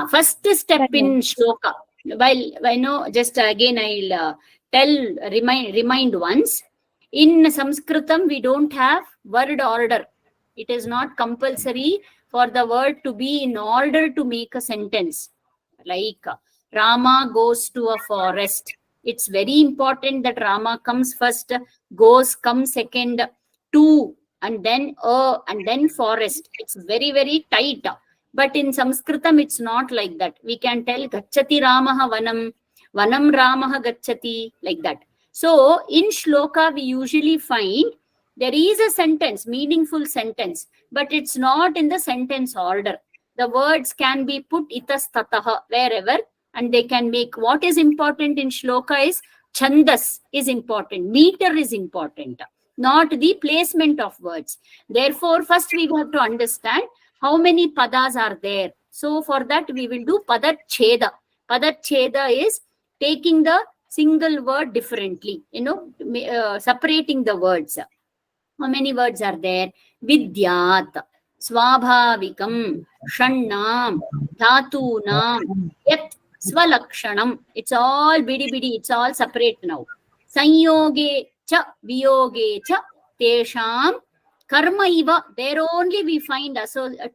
First step in shloka. While I know, just again I'll remind once. In Sanskritam, we don't have word order. It is not compulsory for the word to be in order to make a sentence. Like Rama goes to a forest. It's very important that Rama comes first, comes second, to, and then forest. It's very, very tight. But in Sanskritam, it's not like that. We can tell Gacchati Ramaha Vanam, Vanam Ramaha Gacchati, like that. So in shloka, we usually find there is a sentence, meaningful sentence, but it's not in the sentence order. The words can be put itastataha wherever, and they can make. What is important in shloka is chandas is important, meter is important, not the placement of words. Therefore, first we have to understand how many padas are there. So for that, we will do padacheda. Padacheda is taking the single word differently, separating the words. How many words are there? Vidyat, Swabhavikam, Shannam, Dhatunam, Yat, Swalakshanam. It's all bidi, it's all separate now. Sanyoge cha, Viyoge cha, Tesham, Karma iva. There only we find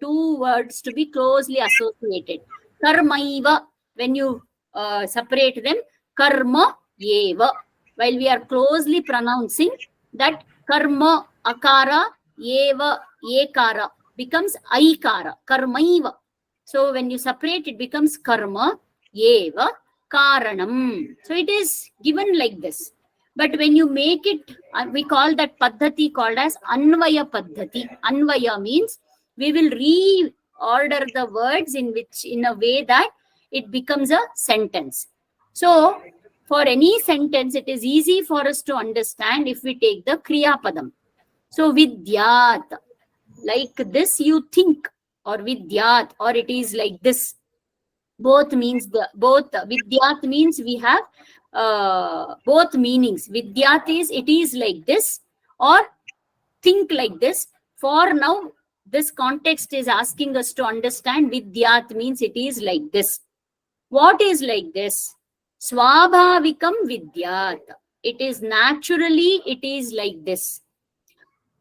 two words to be closely associated. Karma iva, when you separate them, Karma eva. While we are closely pronouncing that karma akara eva ekara becomes aikara, karmaiva. So when you separate, it becomes karma eva karanam. So it is given like this. But when you make it, we call that paddhati called as anvaya paddhati. Anvaya means we will reorder the words in a way that it becomes a sentence. So for any sentence, it is easy for us to understand if we take the kriya padam. So vidyat, like this you think, or vidyat, or it is like this. Both means vidyat means we have both meanings. Vidyat is it is like this, or think like this. For now, this context is asking us to understand vidyat means it is like this. What is like this? Swabhavikam vidyat. It is naturally, it is like this.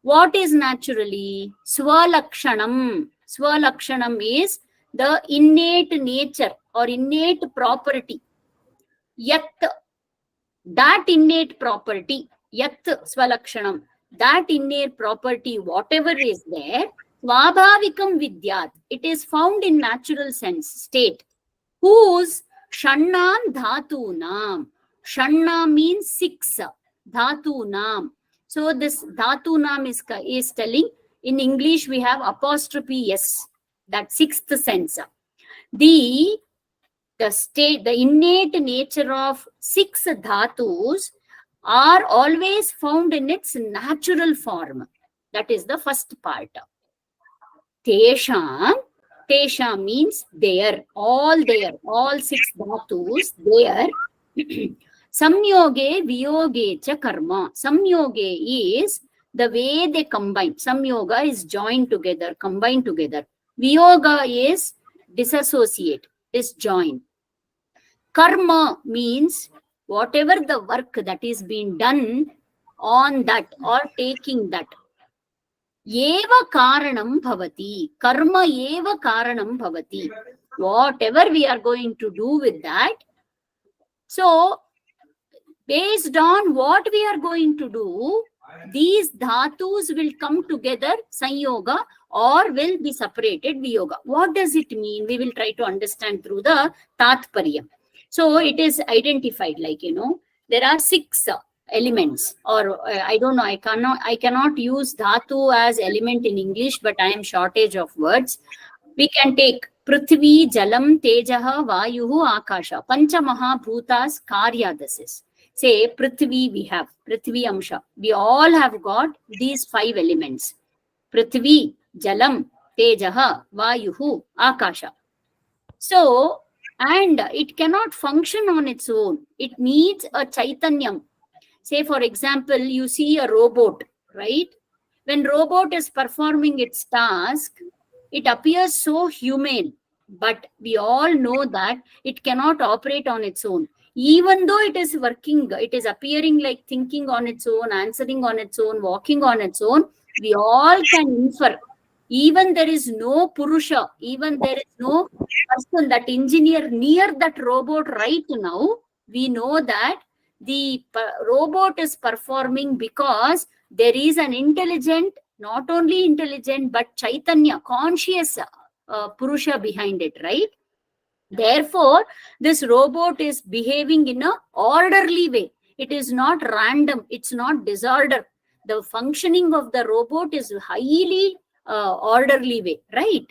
What is naturally? Swalakshanam. Swalakshanam is the innate nature or innate property. Yat, that innate property, yat swalakshanam, that innate property, whatever is there, swabhavikam vidyat. It is found in natural sense, state. Whose? Shannam dhatunam. Shanna means 6. Dhatunam. So this dhatunam is telling, in English we have apostrophe S, that sixth sense. The innate nature of 6 dhatus are always found in its natural form. That is the first part. Tesham means there, all 6 dhatus, there. Samyoge viyoge cha karma. Samyoge is the way they combine. Samyoga is joined together, combined together. Viyoga is disassociate, disjoin. Karma means whatever the work that is being done on that or taking that. Eva karanam bhavati. Karma eva karanam bhavati. Whatever we are going to do with that. So, based on what we are going to do, these dhatus will come together, sanyoga, or will be separated, viyoga. What does it mean? We will try to understand through the tatparya. So it is identified like, there are 6 elements, or I don't know, I cannot use dhatu as element in English, but I am shortage of words. We can take Prithvi, Jalam, Tejaha, Vayuhu, Akasha. Pancha Mahabhutas, Karya, this is. Say Prithvi, we have Prithvi Amsha. We all have got these 5 elements. Prithvi, Jalam, Tejaha, Vayuhu, Akasha. So, and it cannot function on its own. It needs a chaitanyam. Say, for example, you see a robot, right? When robot is performing its task, it appears so humane, but we all know that it cannot operate on its own. Even though it is working, it is appearing like thinking on its own, answering on its own, walking on its own, we all can infer. Even there is no Purusha, even there is no person, that engineer near that robot right now, we know that the robot is performing because there is an intelligent, not only intelligent, but Chaitanya, conscious Purusha behind it, right? Therefore, this robot is behaving in an orderly way. It is not random. It's not disorder. The functioning of the robot is highly orderly way, right?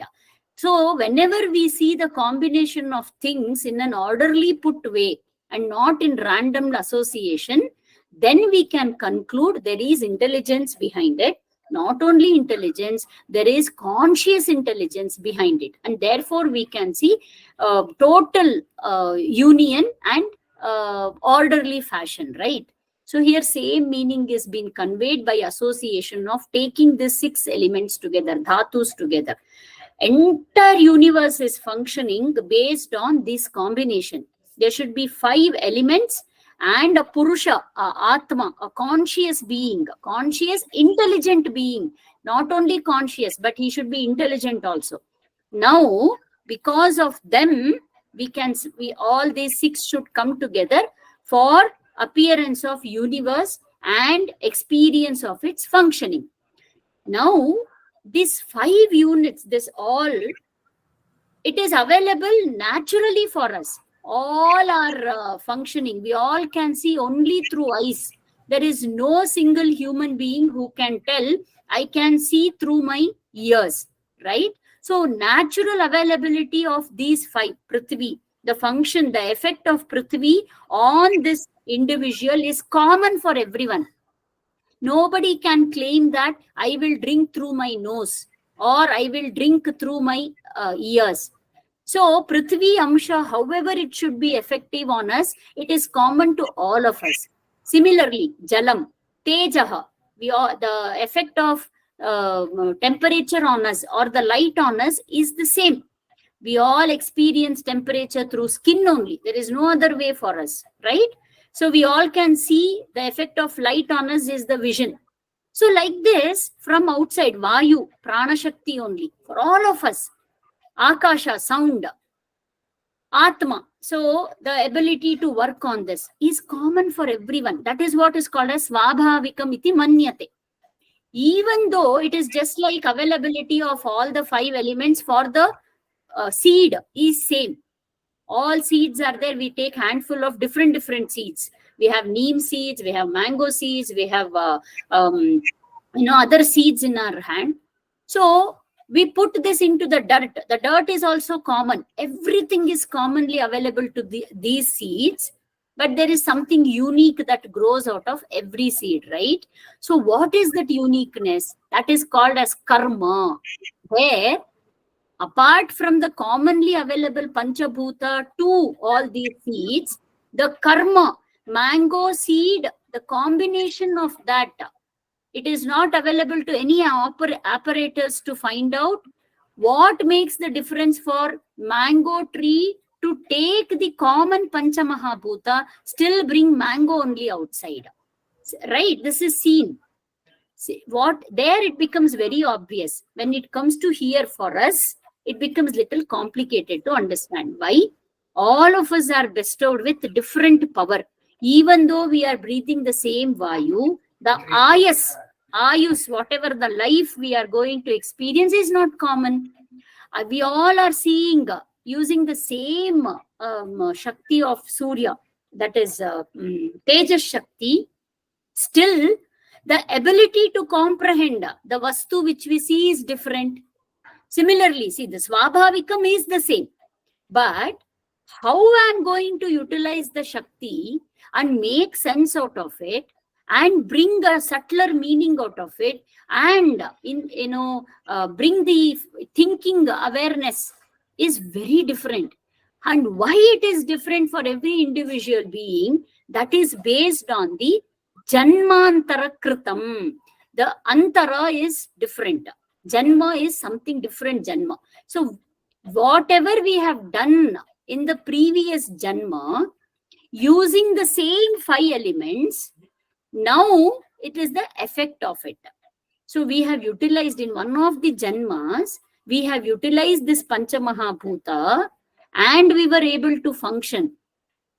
So, whenever we see the combination of things in an orderly put way and not in random association, then we can conclude there is intelligence behind it. Not only intelligence, there is conscious intelligence behind it. And therefore, we can see total union and orderly fashion, right? So here same meaning is being conveyed by association of taking these 6 elements together, dhatus together. Entire universe is functioning based on this combination. There should be 5 elements and a Purusha, a Atma, a conscious being, a conscious, intelligent being. Not only conscious, but he should be intelligent also. Now, because of them, we all these 6 should come together for appearance of universe and experience of its functioning. Now, these 5 units, this all, it is available naturally for us. All are functioning. We all can see only through eyes. There is no single human being who can tell, I can see through my ears, right? So, natural availability of these 5, Prithvi, the function, the effect of Prithvi on this individual is common for everyone. Nobody can claim that I will drink through my nose or I will drink through my ears. So, Prithvi Amsha, however it should be effective on us, it is common to all of us. Similarly, Jalam, Tejaha, the effect of temperature on us or the light on us is the same. We all experience temperature through skin only. There is no other way for us, right? So, we all can see the effect of light on us is the vision. So, like this, from outside, Vayu, Prana Shakti only, for all of us. Akasha, sound. Atma, so the ability to work on this is common for everyone. That is what is called as Svabhavikam iti manyate. Even though it is just like availability of all the 5 elements for the seed is same. All seeds are there. We take handful of different seeds. We have neem seeds, we have mango seeds, we have other seeds in our hand. So we put this into the dirt. The dirt is also common. Everything is commonly available to these seeds, but there is something unique that grows out of every seed, right? So what is that uniqueness? That is called as karma, where apart from the commonly available panchabhuta to all these seeds, the karma, mango seed, the combination of that, it is not available to any apparatus to find out what makes the difference for mango tree to take the common Panchamahabhuta, still bring mango only outside. Right? This is seen. See, there it becomes very obvious. When it comes to here for us, it becomes little complicated to understand. Why? All of us are bestowed with different power. Even though we are breathing the same Vayu, the ayus, whatever the life we are going to experience is not common. We all are seeing, using the same Shakti of Surya, that is Tejas Shakti. Still, the ability to comprehend the Vastu which we see is different. Similarly, see, the Swabhavikam is the same. But how I am going to utilize the Shakti and make sense out of it and bring a subtler meaning out of it and bring the thinking awareness is very different. And why it is different for every individual being, that is based on the Janmantara Kritam. The Antara is different. Janma is something different Janma. So whatever we have done in the previous Janma, using the same 5 elements, now it is the effect of it. So we have utilized in one of the Janmas, we have utilized this Panchamahabhuta and we were able to function.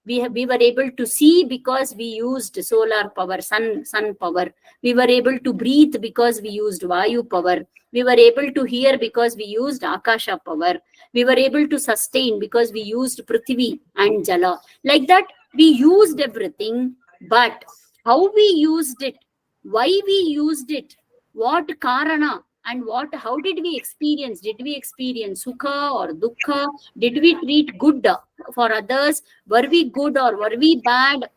We were able to see because we used solar power, sun power. We were able to breathe because we used Vayu power. We were able to hear because we used Akasha power. We were able to sustain because we used Prithvi and Jala. Like that, we used everything. But how we used it, why we used it, what Karana, and how did we experience? Did we experience Sukha or Dukkha? Did we treat good for others? Were we good or were we bad?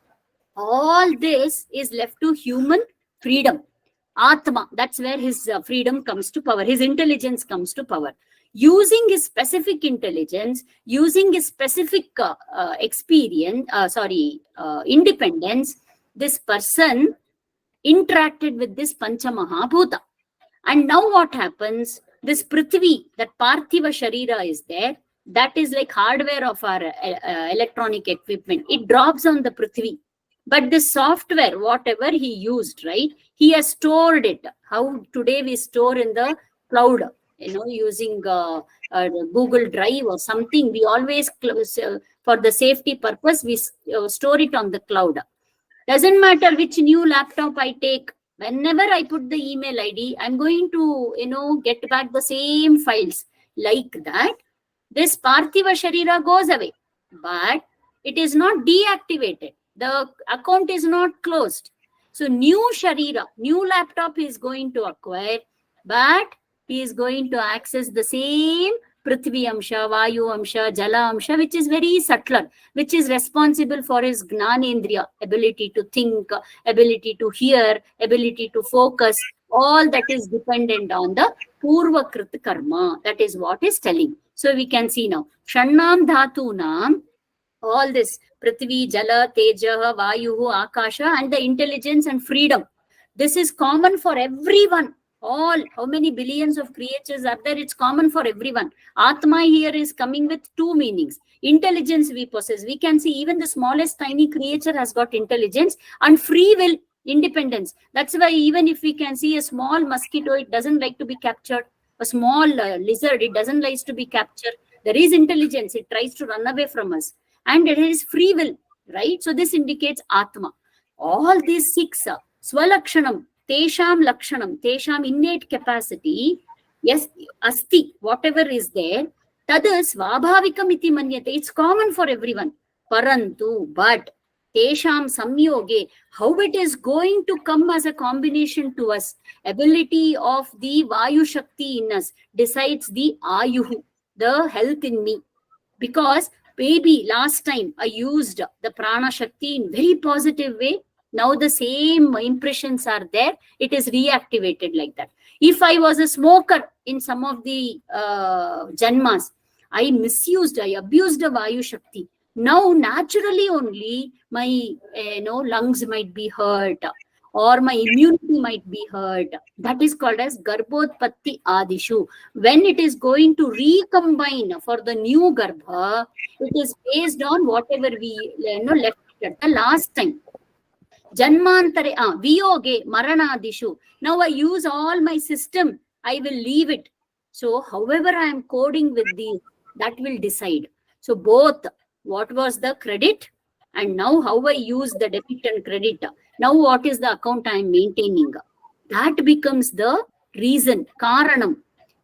All this is left to human freedom. Atma, that's where his freedom comes to power. His intelligence comes to power. Using his specific intelligence, using his specific independence, this person interacted with this Panchamahabhuta. And now what happens? This Prithvi, that Parthiva Sharira is there. That is like hardware of our electronic equipment. It drops on the Prithvi. But this software, whatever he used, right? He has stored it. How today we store in the cloud, using Google Drive or something. We always, for the safety purpose, we store it on the cloud. Doesn't matter which new laptop I take. Whenever I put the email ID, I'm going to, get back the same files. Like that, this Parthiva Sharira goes away. But it is not deactivated. The account is not closed. So new Sharira, new laptop is going to acquire, but he is going to access the same Prithvi Amsha, Vayu Amsha, Jala Amsha, which is very subtler, which is responsible for his Gnanendriya, ability to think, ability to hear, ability to focus. All that is dependent on the Purva Krit Karma. That is what is telling. So we can see now, Shannam Dhatunam, all this Prithvi, Jala, Teja, Vayu, Akasha, and the intelligence and freedom. This is common for everyone. All, how many billions of creatures are there? It's common for everyone. Atma here is coming with 2 meanings. Intelligence we possess. We can see even the smallest tiny creature has got intelligence and free will, independence. That's why even if we can see a small mosquito, it doesn't like to be captured. A small lizard, it doesn't like to be captured. There is intelligence. It tries to run away from us. And it is free will, right? So this indicates Atma. All these 6, Swalakshanam, Tesham Lakshanam, Tesham innate capacity, yes, Asti, whatever is there, Tad Svabhavikam iti manyate. It's common for everyone. Parantu, but tesham samyoge, how it is going to come as a combination to us. Ability of the Vayu Shakti in us decides the Ayuhu, the health in me. Because maybe last time I used the Prana Shakti in very positive way. Now the same impressions are there. It is reactivated like that. If I was a smoker in some of the janmas, I misused, I abused the Vayu Shakti. Now naturally only my lungs might be hurt or my immunity might be hurt. That is called as Garbhodpatti Adishu. When it is going to recombine for the new Garbha, it is based on whatever we left at the last time. Janmantare, Viyoge, Maranadishu. Now I use all my system, I will leave it. So however I am coding with these, that will decide. So both, what was the credit and now how I use the debit and credit. Now what is the account I am maintaining? That becomes the reason, karanam.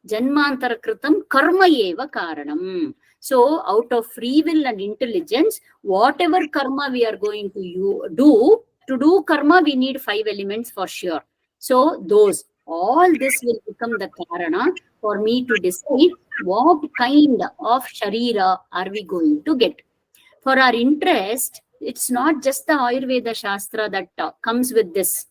Janmantara kritam karma eva karanam. So out of free will and intelligence, whatever karma we are going to do, to do karma, we need 5 elements for sure. So all this will become the karana for me to decide what kind of sharira are we going to get. For our interest, it's not just the Ayurveda Shastra that comes with this.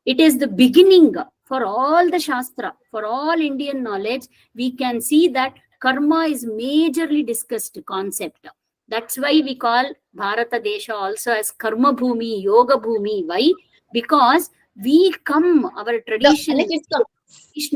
It is the beginning for all the Shastra, for all Indian knowledge. We can see that karma is majorly discussed concept. That's why we call Bharata Desha also as Karma Bhumi, Yoga Bhumi. Why? Because we come, our traditional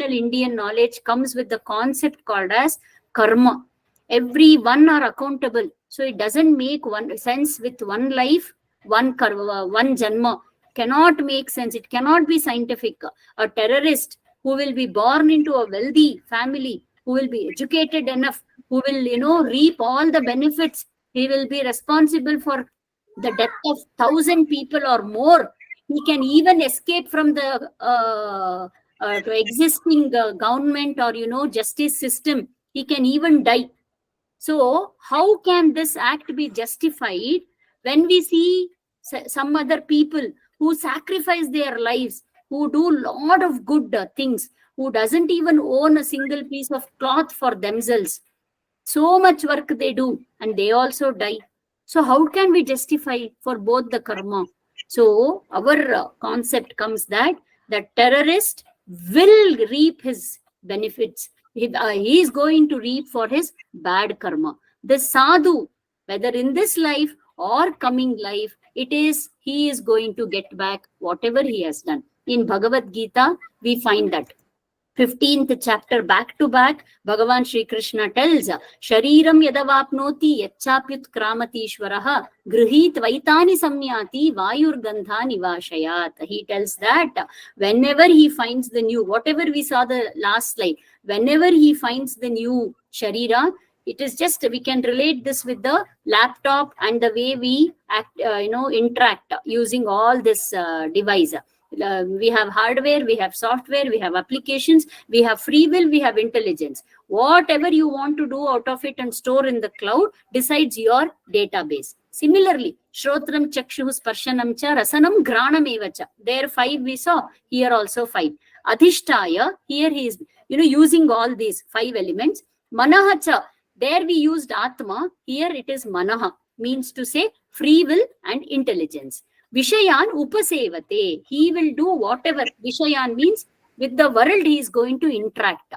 Indian knowledge comes with the concept called as karma. Everyone are accountable. So it doesn't make sense with one life, one janma. Cannot make sense. It cannot be scientific. A terrorist who will be born into a wealthy family, who will be educated enough, who will, reap all the benefits, he will be responsible for the death of 1,000 people or more. He can even escape from the existing government or, justice system. He can even die. So how can this act be justified when we see some other people who sacrifice their lives, who do a lot of good things, who doesn't even own a single piece of cloth for themselves? So much work they do and they also die. So how can we justify for both the karma? So our concept comes that the terrorist will reap his benefits. He is going to reap for his bad karma. The sadhu, whether in this life or coming life, he is going to get back whatever he has done. In Bhagavad Gita, we find that 15th chapter back to back, Bhagavan Shri Krishna tells, Shariram yadavapnoti yachapyut kramatishvaraha grihit vaitani samyati vayur gandha nivashayat. He tells that whenever he finds the new, whatever we saw the last slide, whenever he finds the new sharira, it is just, we can relate this with the laptop and the way we act, interact using all this device. We have hardware, we have software, we have applications, we have free will, we have intelligence. Whatever you want to do out of it and store in the cloud decides your database. Similarly, Shrotram, Chakshu, Sparshanam, Cha, Rasanam, Granam, Evacha. There 5 we saw, here also 5. Adhishtaya, here he is using all these 5 elements. Manahacha, there we used Atma, here it is Manaha, means to say free will and intelligence. Vishayan upasevate. He will do whatever. Vishayan means with the world he is going to interact.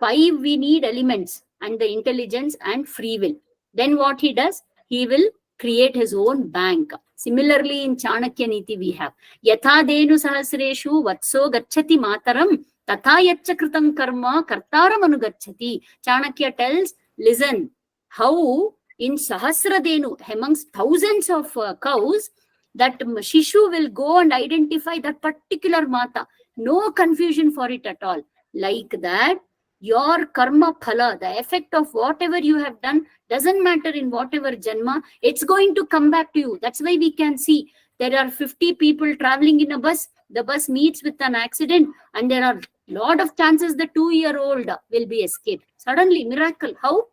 5 we need elements and the intelligence and free will. Then what he does? He will create his own bank. Similarly in Chanakya Niti we have Yatha Denu Sahasreshu Vatso Gachati Mataram Tatha Yacha Kritam Karma Kartaram Anugachati. Chanakya tells, listen, how in Sahasra Denu, amongst thousands of cows, that Shishu will go and identify that particular Mata. No confusion for it at all. Like that, your karma phala, the effect of whatever you have done, doesn't matter in whatever janma, it's going to come back to you. That's why we can see there are 50 people traveling in a bus. The bus meets with an accident and there are a lot of chances the 2-year-old will be escaped. Suddenly, miracle. How?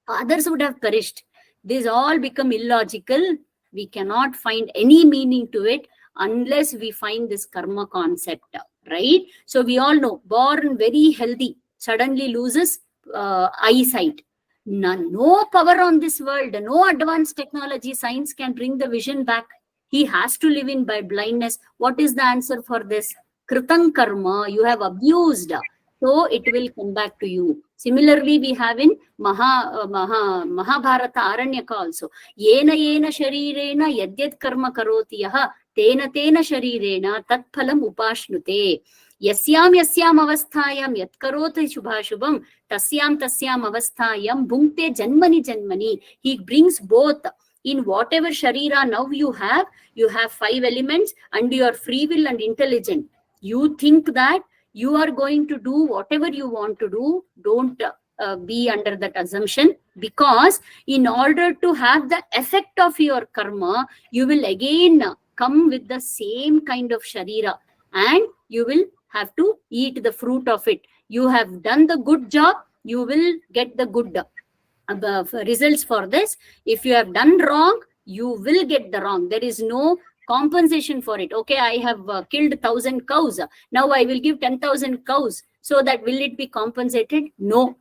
Others would have perished. These all become illogical. We cannot find any meaning to it unless we find this karma concept, right? So we all know, born very healthy, suddenly loses eyesight. No power on this world, no advanced technology, science can bring the vision back. He has to live in by blindness. What is the answer for this? Kritam karma, you have abused. So it will come back to you. Similarly, we have in Mahabharata Aranyaka also. Yena yena sharirena yadyat karma karoti yaha tena tena sharirena tat phalam upashnute. Yasyam avasthayam yat karoti shubhashubham tasyam avasthayam bhunkte janmani. He brings both. In whatever sharira now you have 5 elements and your free will and intelligence. You think that you are going to do whatever you want to do. Don't be under that assumption, because in order to have the effect of your karma, you will again come with the same kind of sharira and you will have to eat the fruit of it. You have done the good job, you will get the good results for this. If you have done wrong, you will get the wrong. There is no compensation for it. Okay, I have killed 1,000 cows. Now I will give 10,000 cows. So that will it be compensated? No.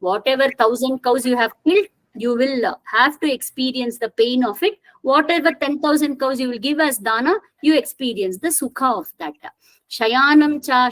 Whatever 1,000 cows you have killed, you will have to experience the pain of it. Whatever 10,000 cows you will give as dana, you experience the sukha of that. Shayanam cha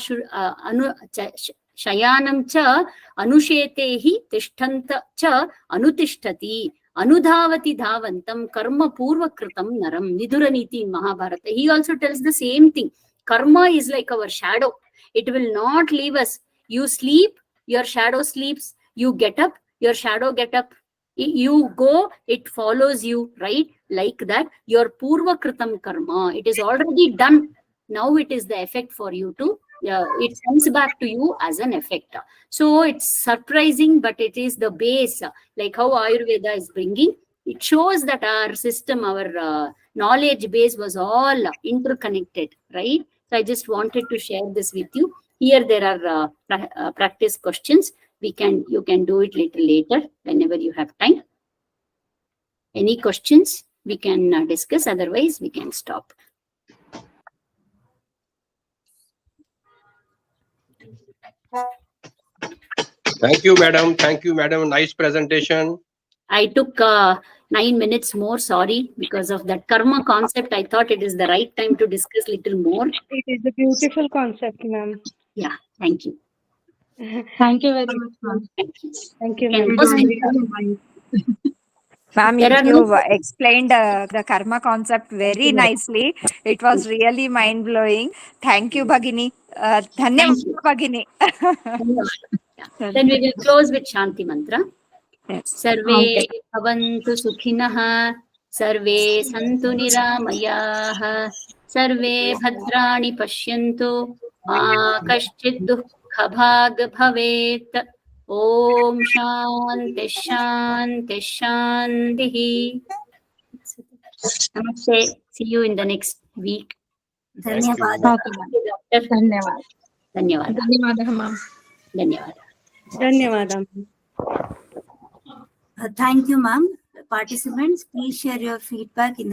anushetehi tishtanta cha anutishthati anudhavati dhavantam karma purva kritam naram. Viduraniti in Mahabharata. He also tells the same thing. Karma is like our shadow. It will not leave us. You sleep, your shadow sleeps. You get up, your shadow get up. You go, it follows you, right? Like that, your purva kritam karma, it is already done. Now it is the effect for you to, it comes back to you as an effect. So it's surprising, but it is the base, like how Ayurveda is bringing. It shows that our system, our knowledge base was all interconnected, right? So I just wanted to share this with you. Here there are practice questions. You can do it little later whenever you have time. Any questions we can discuss, otherwise we can stop. Thank you, madam. Thank you, madam. Nice presentation. I took 9 minutes more, sorry, because of that karma concept. I thought it is the right time to discuss little more. It is a beautiful concept, ma'am. Yeah, thank you. Thank you very much, ma'am. Thank you, Can ma'am. post it. Ma'am, There are you no- explained the karma concept very nicely. It was really mind blowing. Thank you, Bhagini. Thank Dhanyavad, you. Bhagini. Yeah. Then we will close with Shanti Mantra. Yes. Sarve bhavantu sukhinah, sarve santu niramayah, sarve bhadrani pashyantu, ma kaschid dukkha bhag bhavet. Om Shanti Shanti Shanti. Namaste. See you in the next week. ధన్యవాదాలు. Dhanyawad. ధన్యవాదాలు ma'am. Dhanyawad. Dhanyawad. Thank you, ma'am. Participants, please share your feedback in the